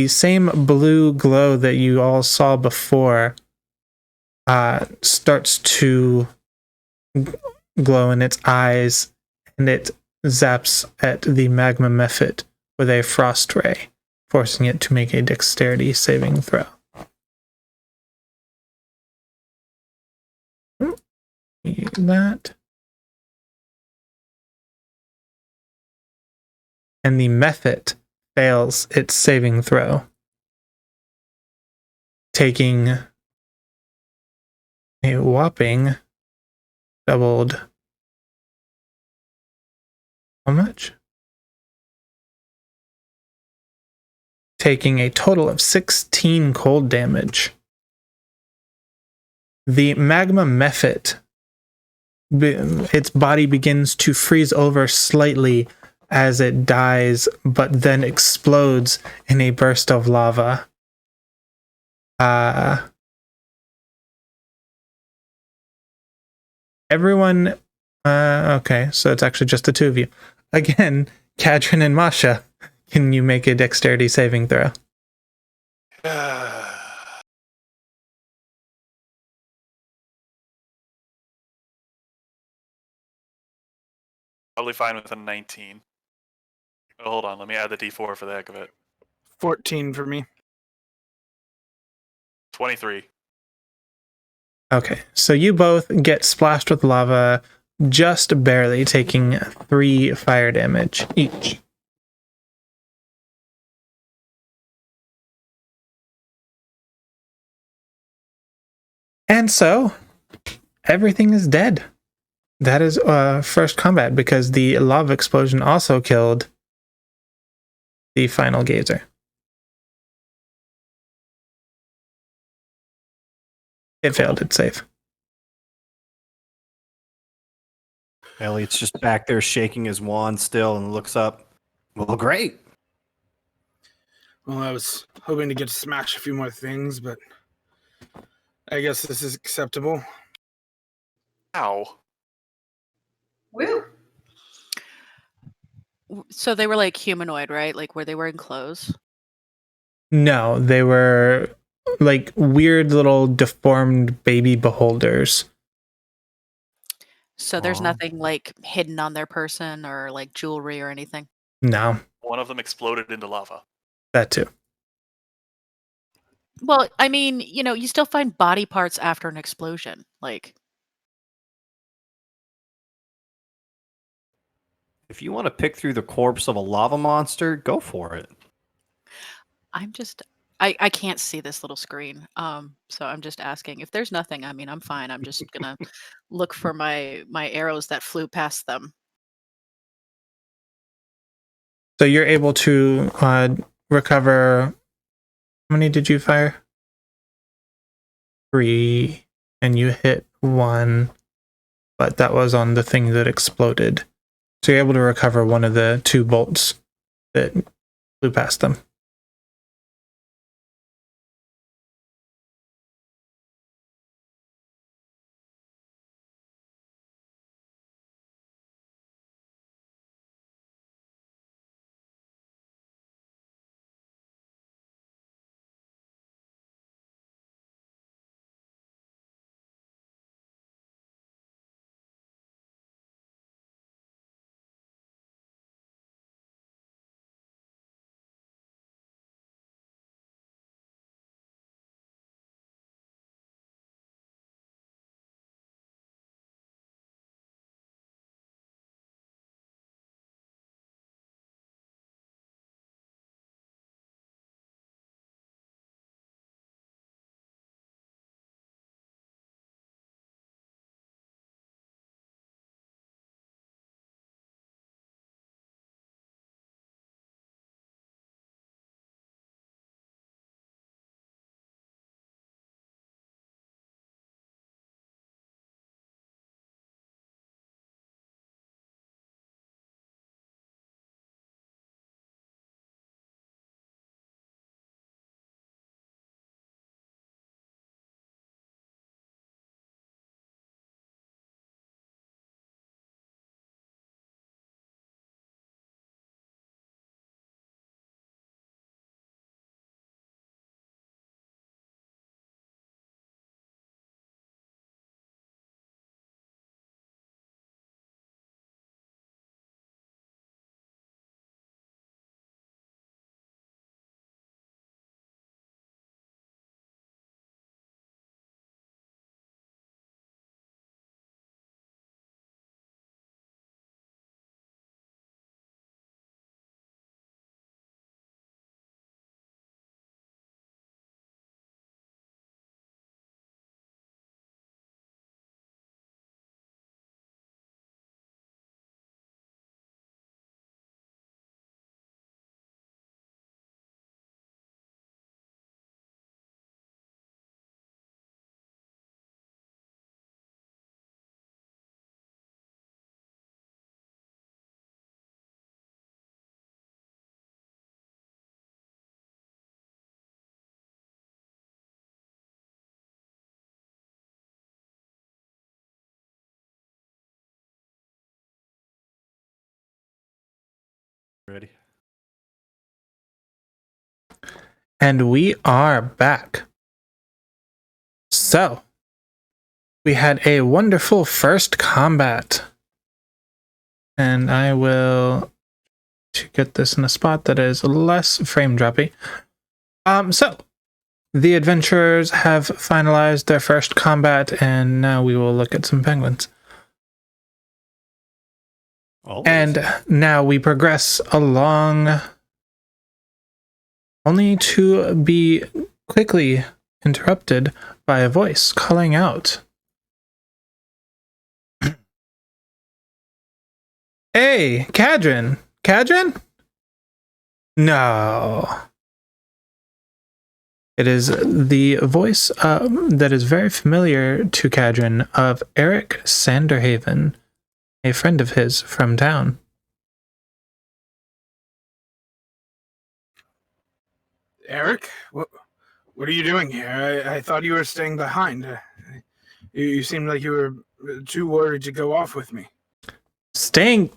same blue glow that you all saw before starts to glow in its eyes, and it zaps at the Magma method with a frost ray, forcing it to make a dexterity saving throw. That. And the method fails its saving throw, taking a whopping doubled. How much? Taking a total of 16 cold damage. The Magma method, its body begins to freeze over slightly as it dies, but then explodes in a burst of lava. Everyone, okay, so it's actually just the two of you. Again, Katrin and Masha, can you make a dexterity saving throw? Probably fine with a 19. Oh, hold on, let me add the d4 for the heck of it. 14 for me. 23. Okay, so you both get splashed with lava, just barely, taking 3 fire damage each. And so, everything is dead. That is first combat, because the lava explosion also killed the final gazer. It failed its save. Elliot's just back there shaking his wand still and looks up. Well, great. Well, I was hoping to get to smash a few more things, but I guess this is acceptable. Ow. Woo! So they were like humanoid, right? Like were they wearing clothes? No, they were like weird little deformed baby beholders. So there's Aw. nothing like hidden on their person or like jewelry or anything. No, One of them exploded into lava. that too. Well, I mean, you still find body parts after an explosion. Like, If you want to pick through the corpse of a lava monster, go for it. I'm just I can't see this little screen. So I'm just asking. If there's nothing, I mean, I'm fine. I'm just gonna look for my arrows that flew past them. So you're able to recover. How many did you fire? 3, and you hit 1, but that was on the thing that exploded. So you're able to recover one of the 2 bolts that flew past them. Ready? And we are back. So, we had a wonderful first combat. And I will to get this in a spot that is less frame droppy. So, the adventurers have finalized their first combat, and now we will look at some penguins. Always. And now we progress along, only to be quickly interrupted by a voice calling out. Hey, Cadrin! Cadrin? No. It is the voice that is very familiar to Cadrin of Eric Sanderhaven, a friend of his from town. Eric, What are you doing here? I thought you were staying behind. You seemed like you were too worried to go off with me. Staying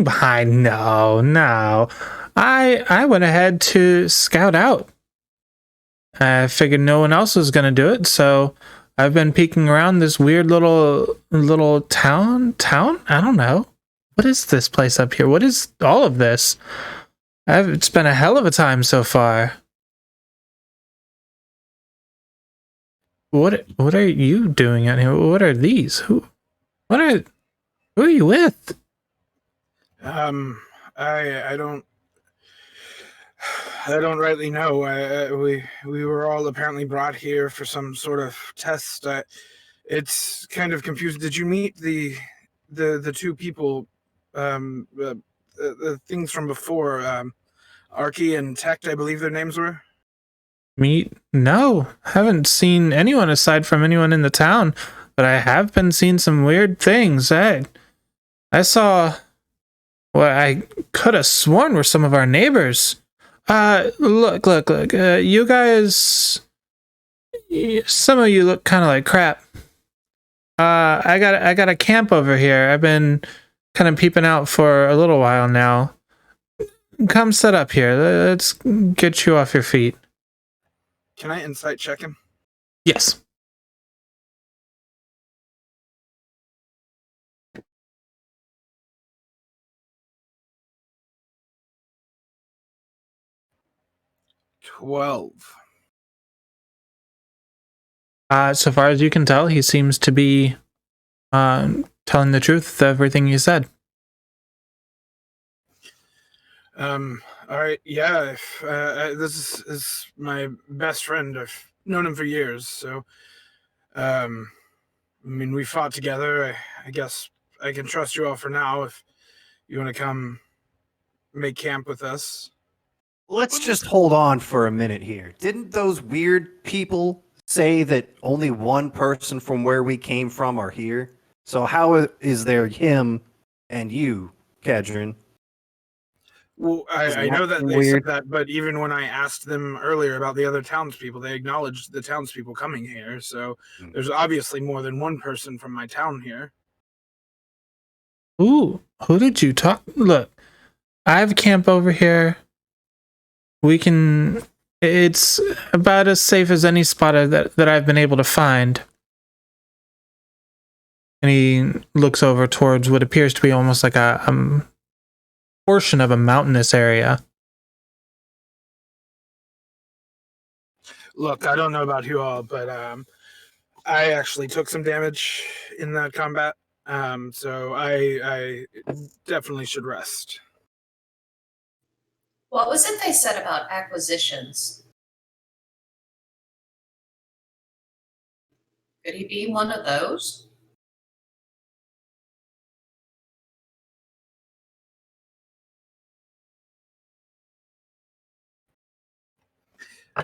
behind? No. I went ahead to scout out. I figured no one else was gonna do it, so I've been peeking around this weird little town. I don't know. What is this place up here? What is all of this? It's been a hell of a time so far. What are you doing out here? What are these? Who are you with? I don't rightly know. We were all apparently brought here for some sort of test. It's kind of confusing. Did you meet the two people, the things from before, Arky and Tech, I believe their names were? Meet? No, haven't seen anyone aside from anyone in the town, but I have been seeing some weird things. I saw what I could have sworn were some of our neighbors. Look. You guys, some of you look kind of like crap. I got a camp over here. I've been kind of peeping out for a little while now. Come set up here. Let's get you off your feet. Can I insight check him? Yes. $12. So far as you can tell, he seems to be telling the truth of everything you said. All right, yeah. This is my best friend. I've known him for years, so I mean, we fought together. I guess I can trust you all for now if you want to come make camp with us. Let's just hold on for a minute here. Didn't those weird people say that only one person from where we came from are here? So how is there him and you, Kedron? Well, I know that they said that, but even when I asked them earlier about the other townspeople, they acknowledged the townspeople coming here. So there's obviously more than one person from my town here. Ooh, who did you talk? Look, I have camp over here. It's about as safe as any spot that I've been able to find. And he looks over towards what appears to be almost like a portion of a mountainous area. Look, I don't know about you all, but I actually took some damage in that combat. So I definitely should rest. What was it they said about acquisitions? Could he be one of those?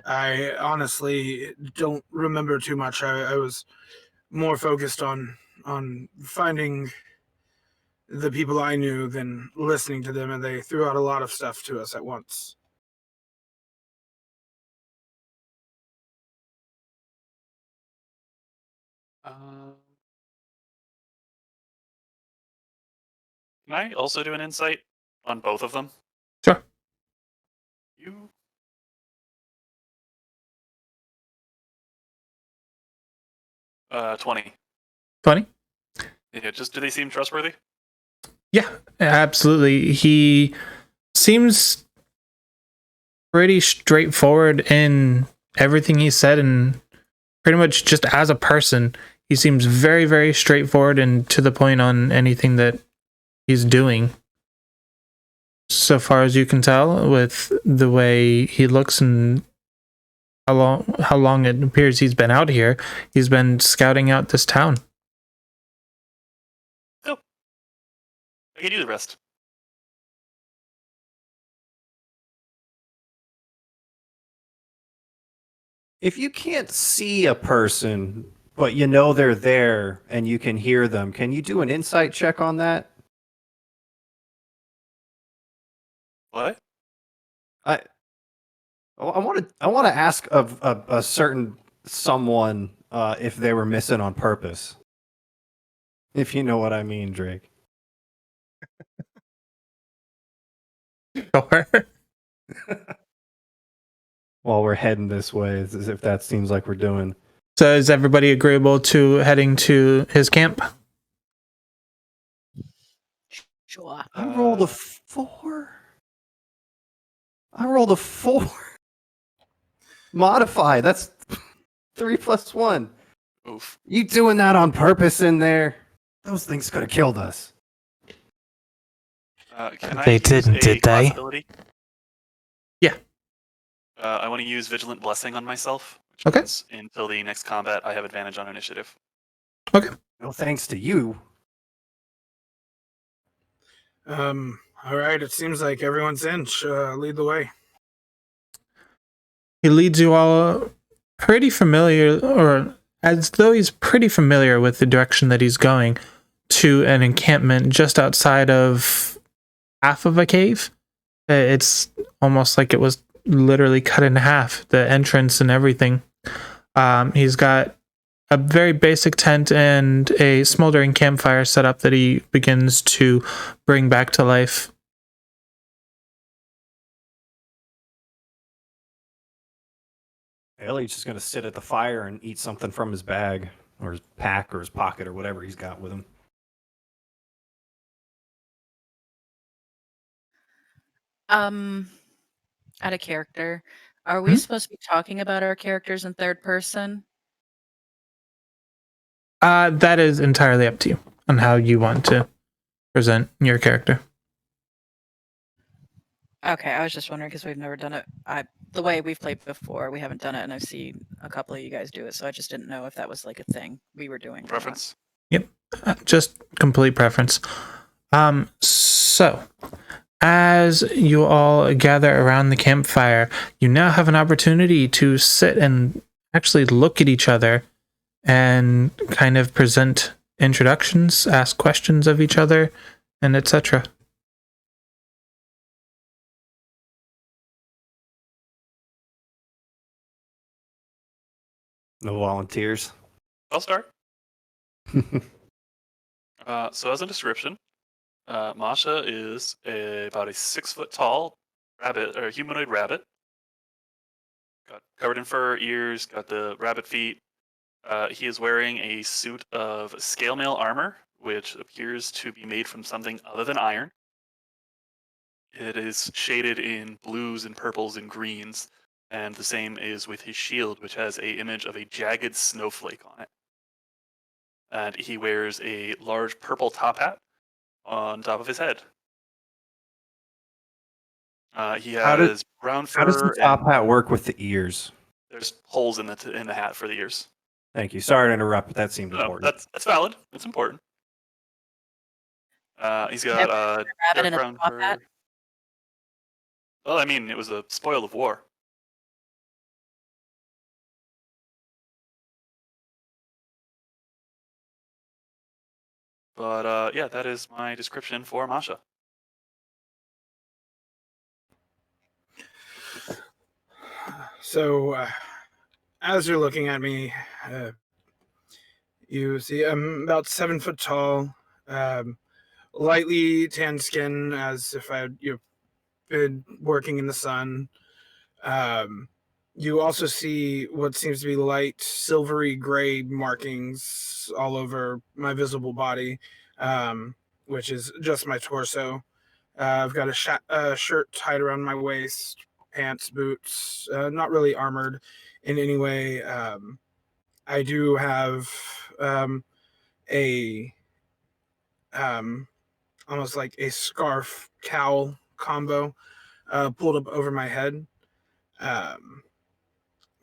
I honestly don't remember too much. I was more focused on finding the people I knew than listening to them, and they threw out a lot of stuff to us at once. Can I also do an insight on both of them? Sure. You. 20. 20? Yeah, just do they seem trustworthy? Yeah, absolutely. He seems pretty straightforward in everything he said, and pretty much just as a person, he seems very, very straightforward and to the point on anything that he's doing. So far as you can tell, with the way he looks and how long it appears he's been out here, he's been scouting out this town. Oh, I can do the rest. If you can't see a person, but you know they're there and you can hear them, can you do an insight check on that? What? I want to ask of a certain someone if they were missing on purpose. If you know what I mean, Drake. Sure. While we're heading this way, as if that seems like we're doing. So is everybody agreeable to heading to his camp? Sure. I rolled a 4. I rolled a 4. Modify. That's 3 plus 1. Oof. You doing that on purpose in there? Those things could have killed us. Can I They use didn't, a did class they? ability? Yeah. I want to use Vigilant Blessing on myself, which Okay. means until the next combat, I have advantage on initiative. No thanks to you. All right. It seems like everyone's in. Lead the way. He leads you all pretty familiar, or as though he's pretty familiar with the direction that he's going, to an encampment just outside of half of a cave. It's almost like it was literally cut in half, the entrance and everything. He's got a very basic tent and a smoldering campfire set up that he begins to bring back to life. Ellie's just gonna sit at the fire and eat something from his bag or his pack or his pocket or whatever he's got with him. Out of character, are we Hmm? supposed to be talking about our characters in third person? That is entirely up to you on how you want to present your character. Okay, I was just wondering because we've never done it. The way we've played before, we haven't done it, and I've seen a couple of you guys do it, so I just didn't know if that was like a thing we were doing. or not. Preference? Just complete preference. So as you all gather around the campfire, you now have an opportunity to sit and actually look at each other and kind of present introductions, ask questions of each other, and etc. No volunteers. I'll start. So as a description, Masha is about a 6 foot tall rabbit or humanoid rabbit. Got covered in fur, ears, got the rabbit feet. He is wearing a suit of scale mail armor, which appears to be made from something other than iron. It is shaded in blues and purples and greens, and the same is with his shield, which has a image of a jagged snowflake on it. And he wears a large purple top hat on top of his head. He How does- has brown How does the fur top and hat work with the ears? there's holes in the hat for the ears. Thank you. Sorry to interrupt, but that seemed No, important. that's valid. It's important. He's got Never rabbit dark in a brown top fur. hat? Well, I mean, it was a spoil of war. But yeah, that is my description for Masha. So, as you're looking at me, you see I'm about 7 foot tall, lightly tan skin, as if I had been working in the sun. You also see what seems to be light silvery gray markings all over my visible body, which is just my torso. I've got a shirt tied around my waist, pants, boots, not really armored in any way. I do have a almost like a scarf cowl combo pulled up over my head. Um,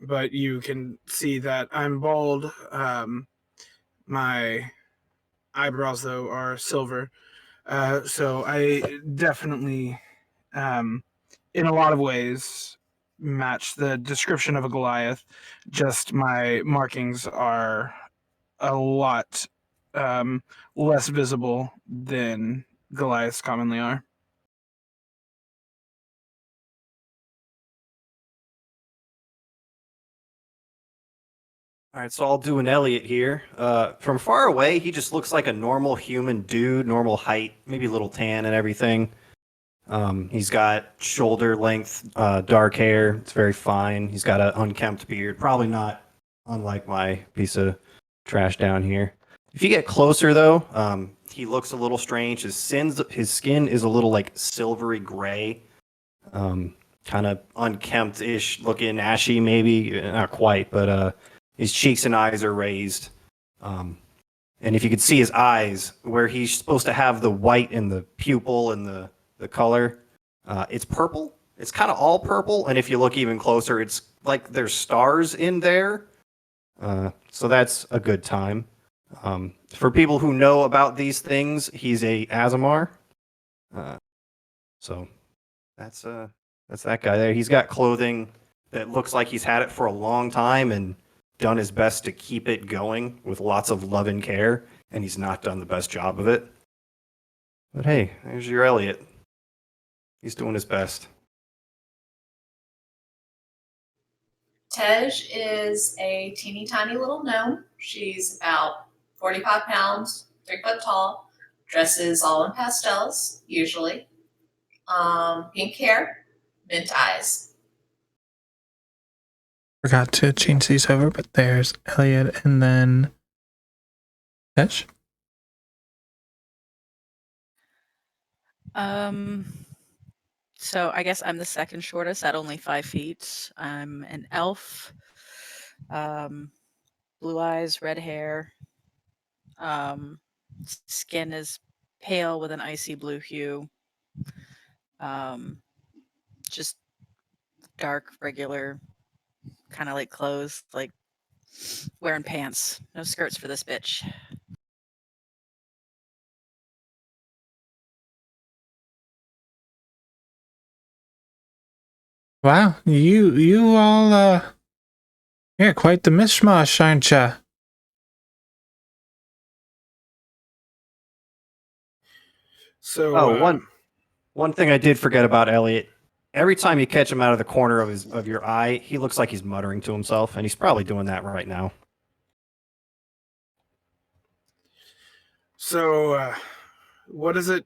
but you can see that I'm bald. My eyebrows, though, are silver. So I definitely, in a lot of ways, match the description of a Goliath. Just my markings are a lot less visible than Goliaths commonly are. All right, so I'll do an Elliot here. From far away, he just looks like a normal human dude, normal height, maybe a little tan and everything. He's got shoulder length, dark hair. It's very fine. He's got an unkempt beard. Probably not unlike my piece of trash down here. If you get closer, though, he looks a little strange. His skin is a little like silvery gray, kind of unkempt-ish looking, ashy maybe, not quite, but his cheeks and eyes are raised. And if you could see his eyes, where he's supposed to have the white in the pupil and the color, it's purple. It's kind of all purple, and if you look even closer, it's like there's stars in there. So that's a good time. For people who know about these things, he's a Azamar. So that's that guy there. He's got clothing that looks like he's had it for a long time and done his best to keep it going with lots of love and care, and he's not done the best job of it. But hey, there's your Elliot. He's doing his best. Tej is a teeny tiny little gnome. She's about 45 pounds, 3 foot tall, dresses all in pastels, usually. Pink hair, mint eyes. Forgot to change these over, but there's Elliot and then Tesh. So I guess I'm the second shortest at only 5 feet. I'm an elf. Blue eyes, red hair. Skin is pale with an icy blue hue. Just dark, regular, kind of like clothes, like wearing pants. No skirts for this bitch. Wow, you all yeah, quite the mishmash, aren't ya? So, Oh, one thing I did forget about Elliot. Every time you catch him out of the corner of your eye, he looks like he's muttering to himself, and he's probably doing that right now. So, what is it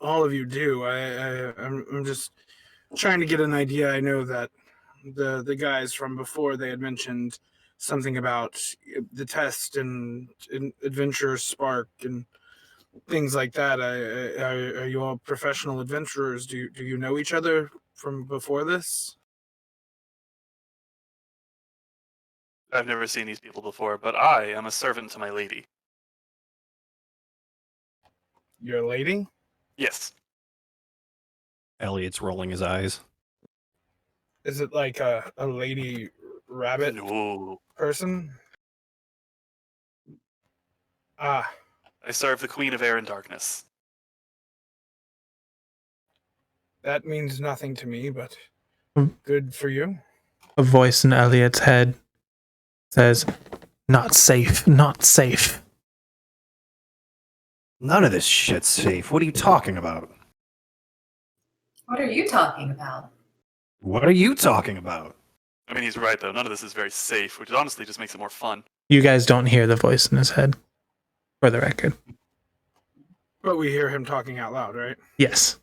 all of you do? I'm just trying to get an idea. I know that the guys from before, they had mentioned something about the test and adventure spark and things like that. Are you all professional adventurers? Do you know each other from before this? I've never seen these people before, but I am a servant to my lady. Your lady? Yes. Elliot's rolling his eyes. Is it like a lady rabbit No. person? Ah, I serve the Queen of Air and Darkness. that means nothing to me, but good for you. A voice in Elliot's head says, "Not safe, not safe." None of this shit's safe. What are you talking about? What are you talking about? What are you talking about? I mean, he's right, though. None of this is very safe, which honestly just makes it more fun. You guys don't hear the voice in his head, for the record. But we hear him talking out loud, right? Yes.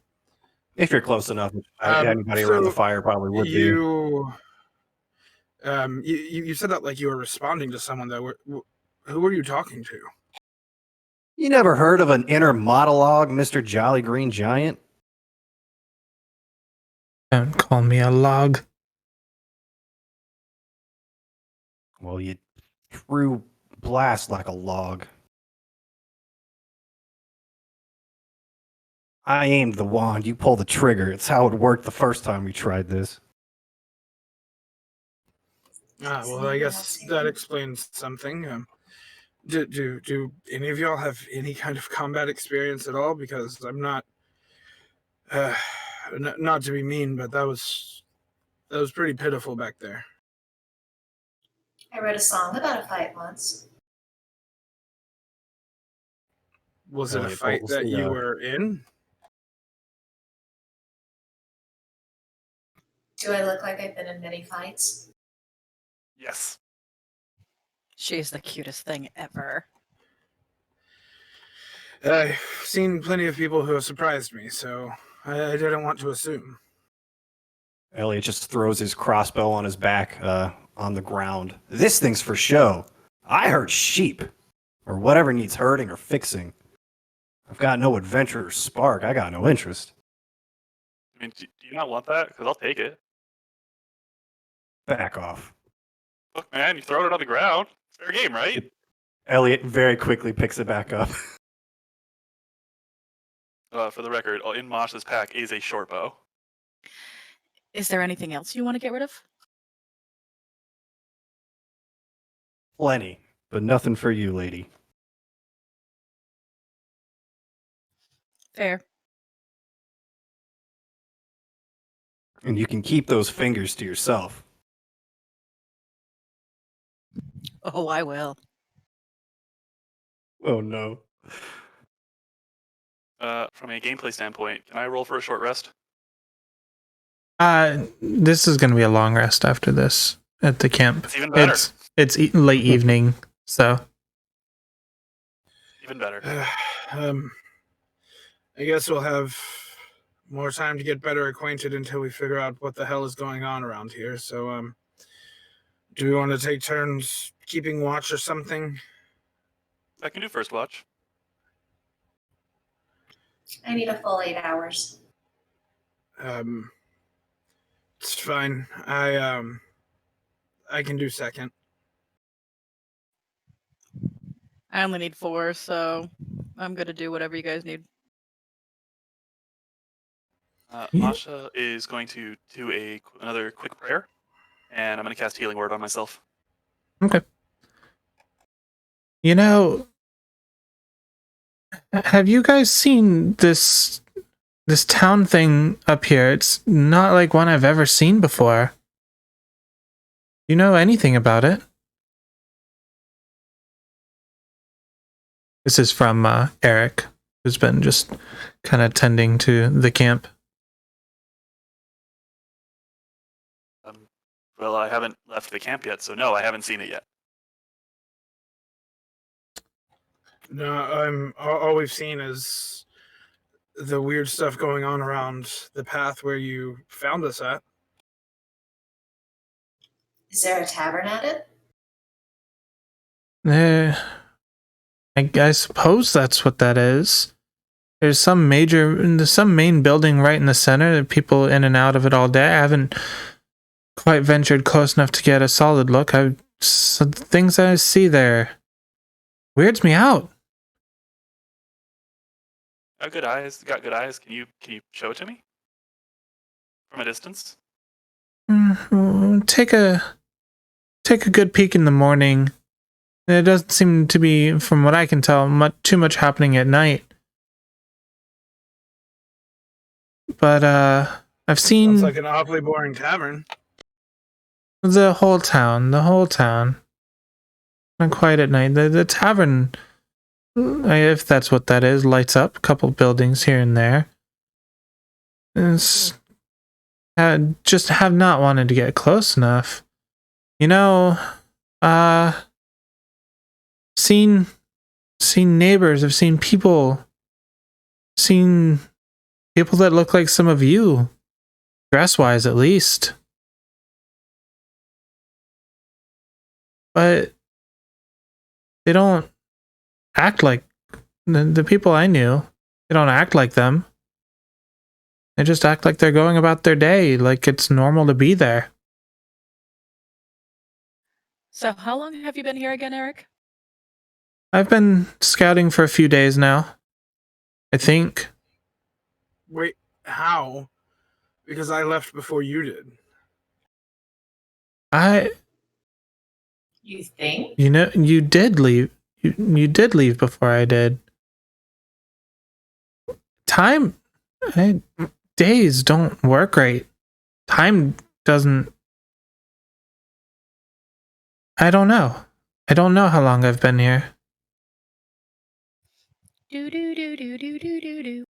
If you're close enough, anybody around the fire probably would be. You said that like you were responding to someone, though. Who were you talking to? You never heard of an inner monologue, Mr. Jolly Green Giant? Don't call me a log. Well, you threw blast like a log. I aimed the wand, you pull the trigger. It's how it worked the first time we tried this. Ah, well, I guess that explains something. Do any of y'all have any kind of combat experience at all? Because I'm not, not to be mean, but that was pretty pitiful back there. I wrote a song about a fight once. Was it a Elliot fight pulls that the, you were in? Do I look like I've been in many fights? Yes. She's the cutest thing ever. I've seen plenty of people who have surprised me, so I didn't want to assume. Elliot just throws his crossbow on his back on the ground. This thing's for show. I herd sheep, or whatever needs herding or fixing. I've got no adventure or spark. I got no interest. I mean, do you not want that? Because I'll take it. Back off. Look, man, you throw it on the ground. Fair game, right? Elliot very quickly picks it back up. For the record, in Mosh's pack is a short bow. Is there anything else you want to get rid of? Plenty, but nothing for you, lady. Fair. And you can keep those fingers to yourself. Oh, I will. Oh no. From a gameplay standpoint, can I roll for a short rest? This is going to be a long rest after this at the camp. It's even better. It's late evening, so. Even better. I guess we'll have more time to get better acquainted until we figure out what the hell is going on around here. So, do we want to take turns keeping watch or something? I can do first watch. I need a full 8 hours. It's fine. I can do second. I only need 4, so I'm gonna do whatever you guys need. Masha is going to do another quick prayer, and I'm going to cast Healing Word on myself. Okay. You know, have you guys seen this town thing up here? It's not like one I've ever seen before. You know anything about it? This is from Eric, who's been just kind of tending to the camp. Well, I haven't left the camp yet, so no, I haven't seen it yet. No, all we've seen is the weird stuff going on around the path where you found us at. Is there a tavern at it? I suppose that's what that is. There's some main building right in the center. There are people in and out of it all day. I haven't quite ventured close enough to get a solid look. Some things I see there weirds me out. Got good eyes. Got good eyes. Can you show it to me from a distance? Take a good peek in the morning. There doesn't seem to be, from what I can tell, too much happening at night. But I've seen Sounds like an awfully boring tavern. the whole town. Not quite at night. The tavern, if that's what that is, lights up a couple buildings here and there. Just have not wanted to get close enough. You know, seen neighbors. I've seen people that look like some of you, dress-wise at least. But they don't act like the people I knew. They don't act like them. They just act like they're going about their day, like it's normal to be there. So how long have you been here again, Eric? I've been scouting for a few days now, I think. Wait, how? Because I left before you did. You think? You know, you did leave. You did leave before I did. Days don't work right. Time doesn't. I don't know. I don't know how long I've been here. Do do do do do do do do.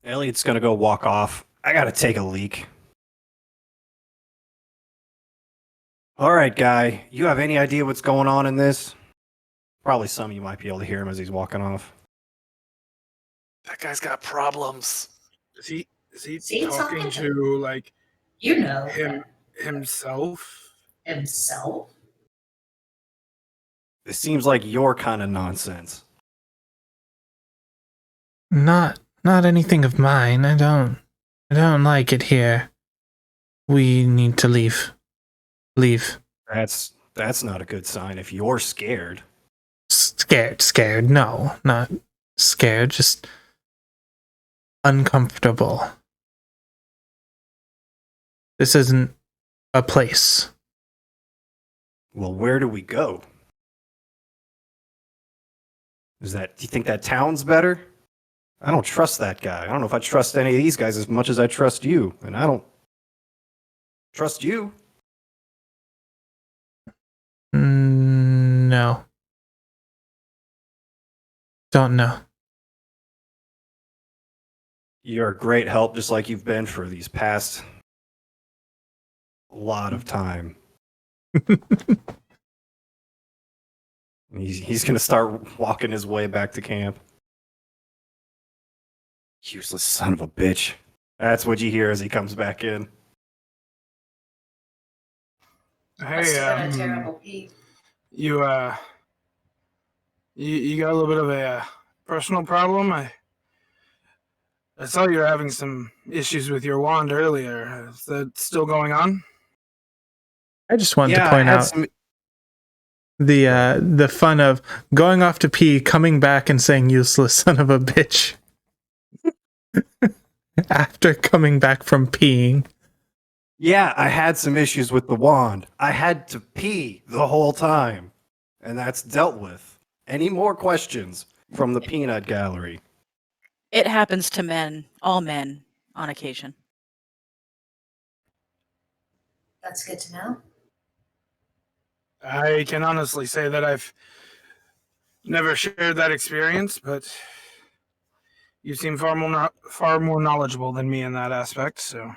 Elliot's gonna go walk off. I gotta take a leak. All right, guy. You have any idea what's going on in this? Probably some of you might be able to hear him as he's walking off. That guy's got problems. Is he See, talking talking to- to like You know himself? himself. This seems like your kind of nonsense. Not anything of mine. I don't like it here. We need to leave. Leave. That's not a good sign if you're scared. Scared. No, not scared, just uncomfortable. This isn't a place. Well, where do we go? Do you think that town's better? I don't trust that guy. I don't know if I trust any of these guys as much as I trust you, and I don't trust you. No. Don't know. You're a great help, just like you've been for these past lot of time. He's going to start walking his way back to camp. Useless son of a bitch. That's what you hear as he comes back in. Must Hey, have been a terrible pee. you got a little bit of a personal problem. I saw you were having some issues with your wand earlier. Is that still going on? I just wanted to I point had out some. the fun of going off to pee, coming back and saying useless son of a bitch. After coming back from peeing. Yeah, I had some issues with the wand. I had to pee the whole time. And that's dealt with. Any more questions from the peanut gallery? It happens to men, all men, on occasion. That's good to know. I can honestly say that I've never shared that experience, but you seem far more knowledgeable than me in that aspect. So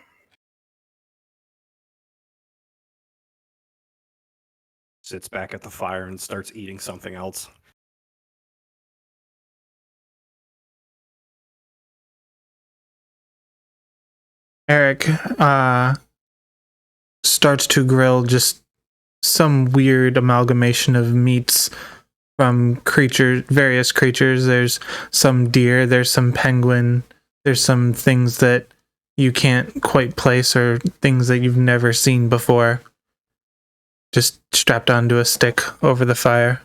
Sits back at the fire and starts eating something else. Eric starts to grill just some weird amalgamation of meats from various creatures. There's some deer, there's some penguin, there's some things that you can't quite place or things that you've never seen before. Just strapped onto a stick over the fire.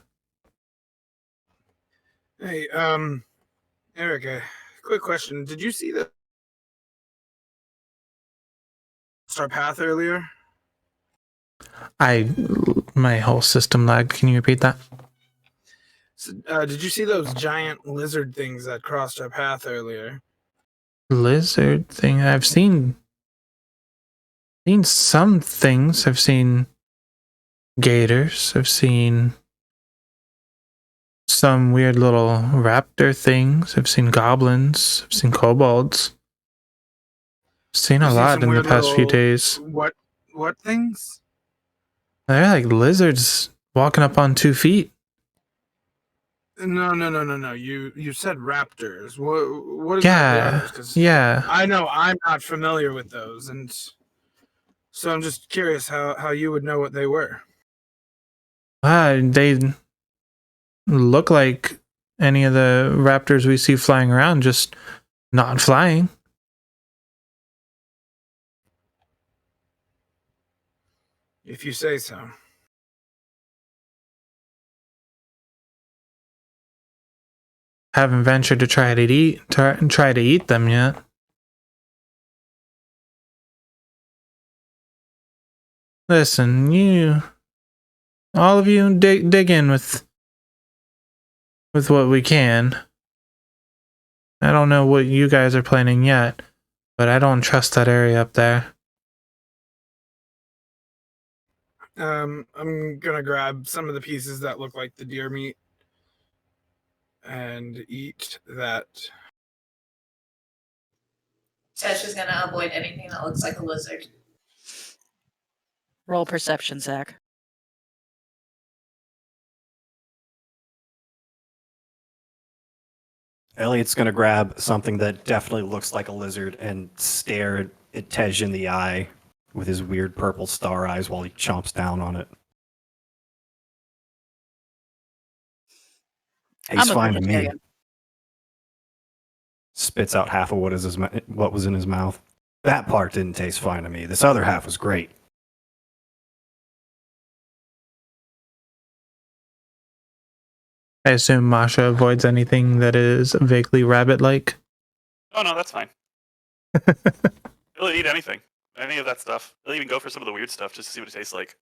hey, Eric, a quick question. Did you see the star path earlier? My whole system lagged. Can you repeat that? So, did you see those giant lizard things that crossed our path earlier? Lizard thing. I've seen some things. I've seen gators. I've seen some weird little raptor things. I've seen goblins. I've seen kobolds. I've seen a You lot some in the weird past few little- days. What things? They're like lizards walking up on 2 feet. No. You said raptors. What exactly Yeah, are those? 'Cause yeah. I know I'm not familiar with those, and so I'm just curious how you would know what they were. They look like any of the raptors we see flying around, just not flying. If you say so. Haven't ventured to try to eat them yet. Listen, all of you, dig in with what we can. I don't know what you guys are planning yet, but I don't trust that area up there. I'm gonna grab some of the pieces that look like the deer meat and eat that. Tesh is gonna avoid anything that looks like a lizard. Roll perception, Zach. Elliot's going to grab something that definitely looks like a lizard and stare at Tej in the eye with his weird purple star eyes while he chomps down on it. He's I'm a fine to me. vegetarian. Spits out half of what was in his mouth. That part didn't taste fine to me. This other half was great. I assume Masha avoids anything that is vaguely rabbit-like. Oh no, that's fine. He'll eat anything, any of that stuff. He'll even go for some of the weird stuff just to see what it tastes like.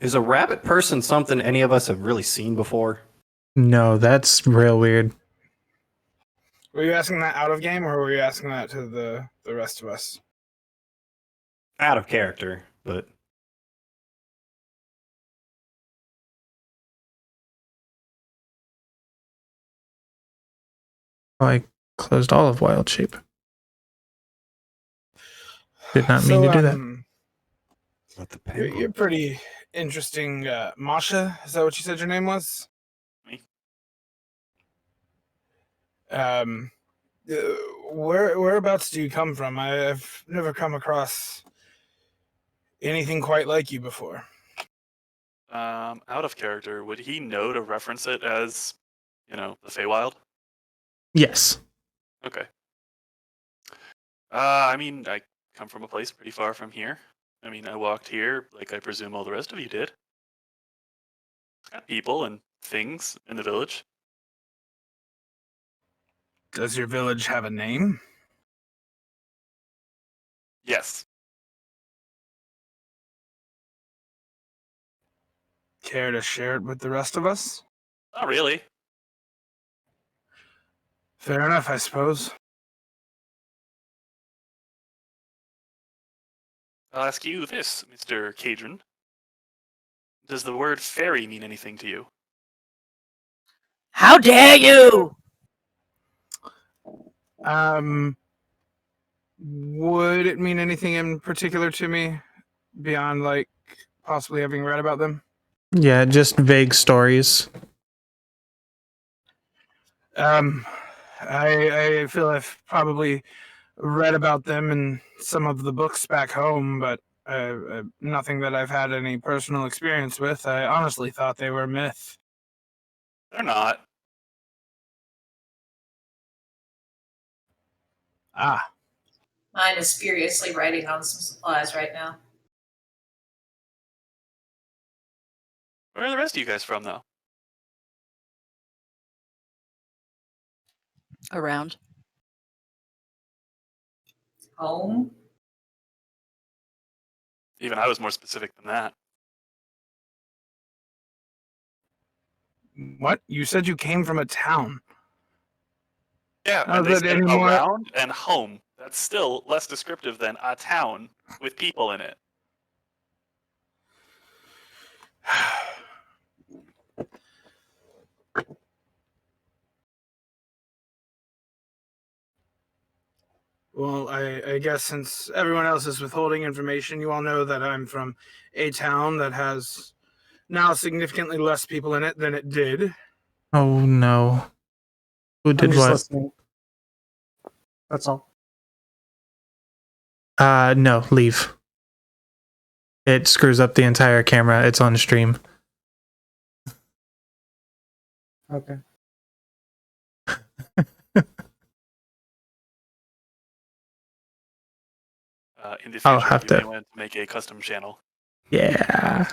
Is a rabbit person something any of us have really seen before? No, that's real weird. Were you asking that out of game, or were you asking that to the rest of us? Out of character, but Oh, I closed all of Wild Shape. Did not mean to do that. what the You're pretty interesting, Masha. Is that what you said your name was? Me. Whereabouts do you come from? I've never come across anything quite like you before. Out of character, would he know to reference it as, the Feywild? Yes. Okay. I come from a place pretty far from here. I walked here like I presume all the rest of you did. Got people and things in the village. Does your village have a name? Yes. Care to share it with the rest of us? Not really. Fair enough, I suppose. I'll ask you this, Mr. Cadron. Does the word fairy mean anything to you? How dare you! Would it mean anything in particular to me beyond, like, possibly having read about them? Yeah, just vague stories. I feel I've probably read about them in some of the books back home, but nothing that I've had any personal experience with. I honestly thought they were a myth. They're not. Ah, Mine is furiously writing on some supplies right now. Where are the rest of you guys from, though? Around. Home? Even I was more specific than that. what? You said you came from a town. Yeah, How's and they that said any more- around and home. That's still less descriptive than a town with people in it. Well, I guess since everyone else is withholding information, you all know that I'm from a town that has now significantly less people in it than it did. Oh no. Who I'm did just what? listening. That's all. No, leave. It screws up the entire camera. It's on stream. Okay. In the I'll future, have you to- may want to make a custom channel. Yeah.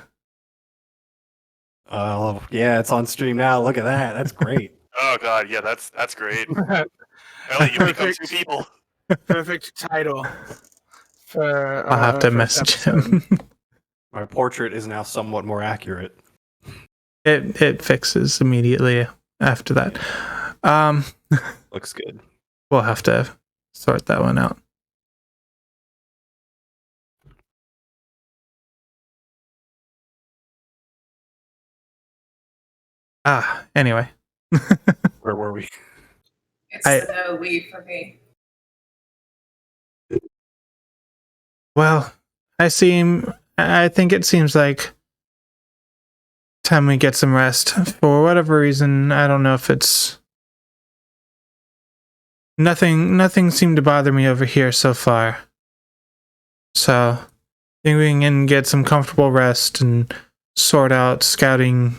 Oh, yeah, it's on stream now. Look at that. That's great. Oh god, yeah, that's great. Elliot, you become two Perfect. people. Perfect title for. I'll have to for this message episode. him. My portrait is now somewhat more accurate. It fixes immediately after that. Looks good. We'll have to sort that one out. Anyway. Where were we? It's I- the no leave for me. Well, I think it seems like time we get some rest. For whatever reason, I don't know if it's nothing seemed to bother me over here so far. So I think we can get some comfortable rest and sort out scouting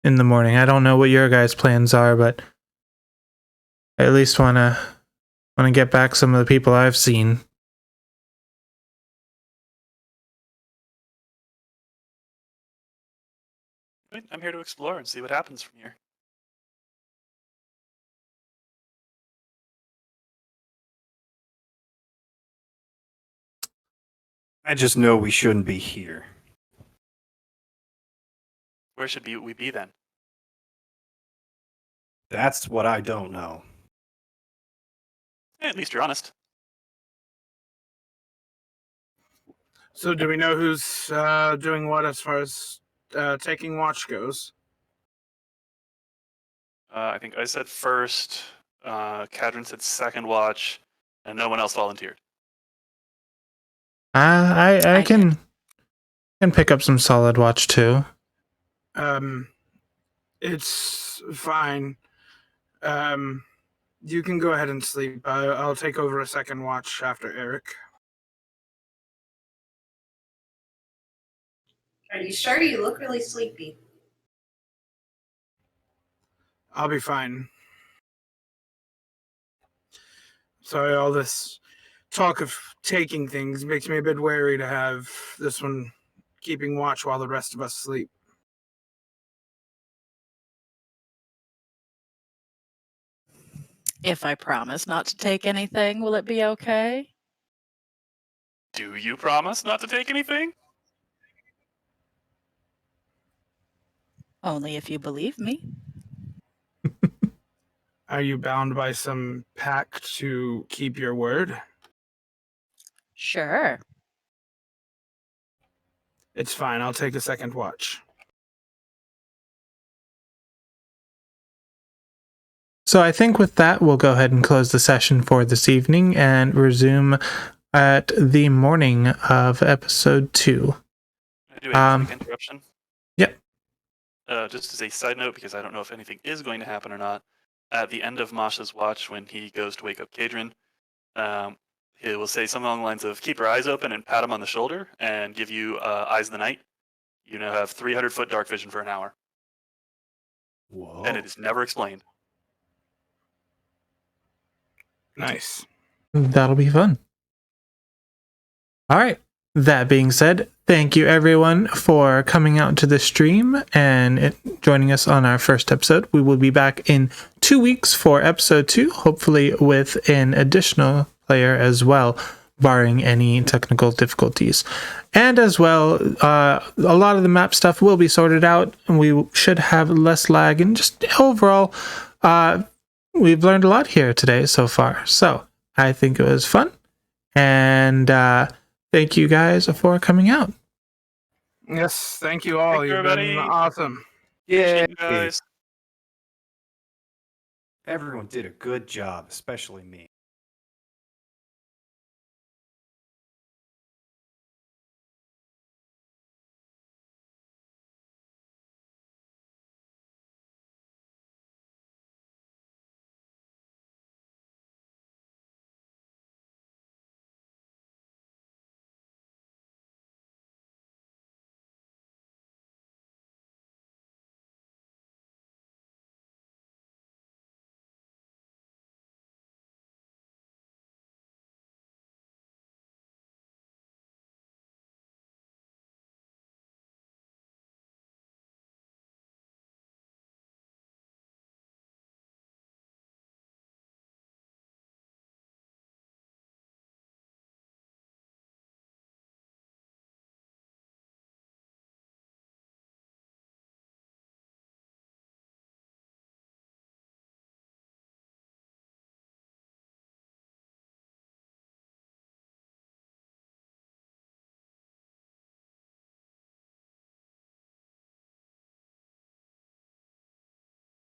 in the morning. I don't know what your guys' plans are, but I at least wanna get back some of the people I've seen. I'm here to explore and see what happens from here. I just know we shouldn't be here. Where should we be then? That's what I don't know. At least you're honest. So, do we know who's doing what as far as taking watch goes? I think I said first, Cadron said second watch, and no one else volunteered. I I can pick up some solid watch too. It's fine. You can go ahead and sleep. I'll take over a second watch after Eric. Are you sure? You look really sleepy. I'll be fine. Sorry, all this talk of taking things makes me a bit wary to have this one keeping watch while the rest of us sleep. If I promise not to take anything, will it be okay? Do you promise not to take anything? Only if you believe me. Are you bound by some pact to keep your word? Sure. It's fine. I'll take a second watch. So I think with that, we'll go ahead and close the session for this evening and resume at the morning of episode 2. I do a quick interruption. Yep. Just as a side note, because I don't know if anything is going to happen or not, at the end of Masha's watch, when he goes to wake up Cadron, he will say something along the lines of, keep your eyes open and pat him on the shoulder and give you eyes of the night. You now have 300-foot dark vision for an hour. Whoa. And it is never explained. Nice. That'll be fun. All right. That being said, thank you everyone for coming out to the stream and joining us on our first episode. We will be back in 2 weeks for episode 2, hopefully with an additional player as well, barring any technical difficulties. And as well, a lot of the map stuff will be sorted out, and we should have less lag, and just overall, we've learned a lot here today so far. So I think it was fun, and thank you guys for coming out. Yes, thank you all. Thank you, You've been everybody. awesome. Yeah, Appreciate you guys. everyone did a good job, especially me.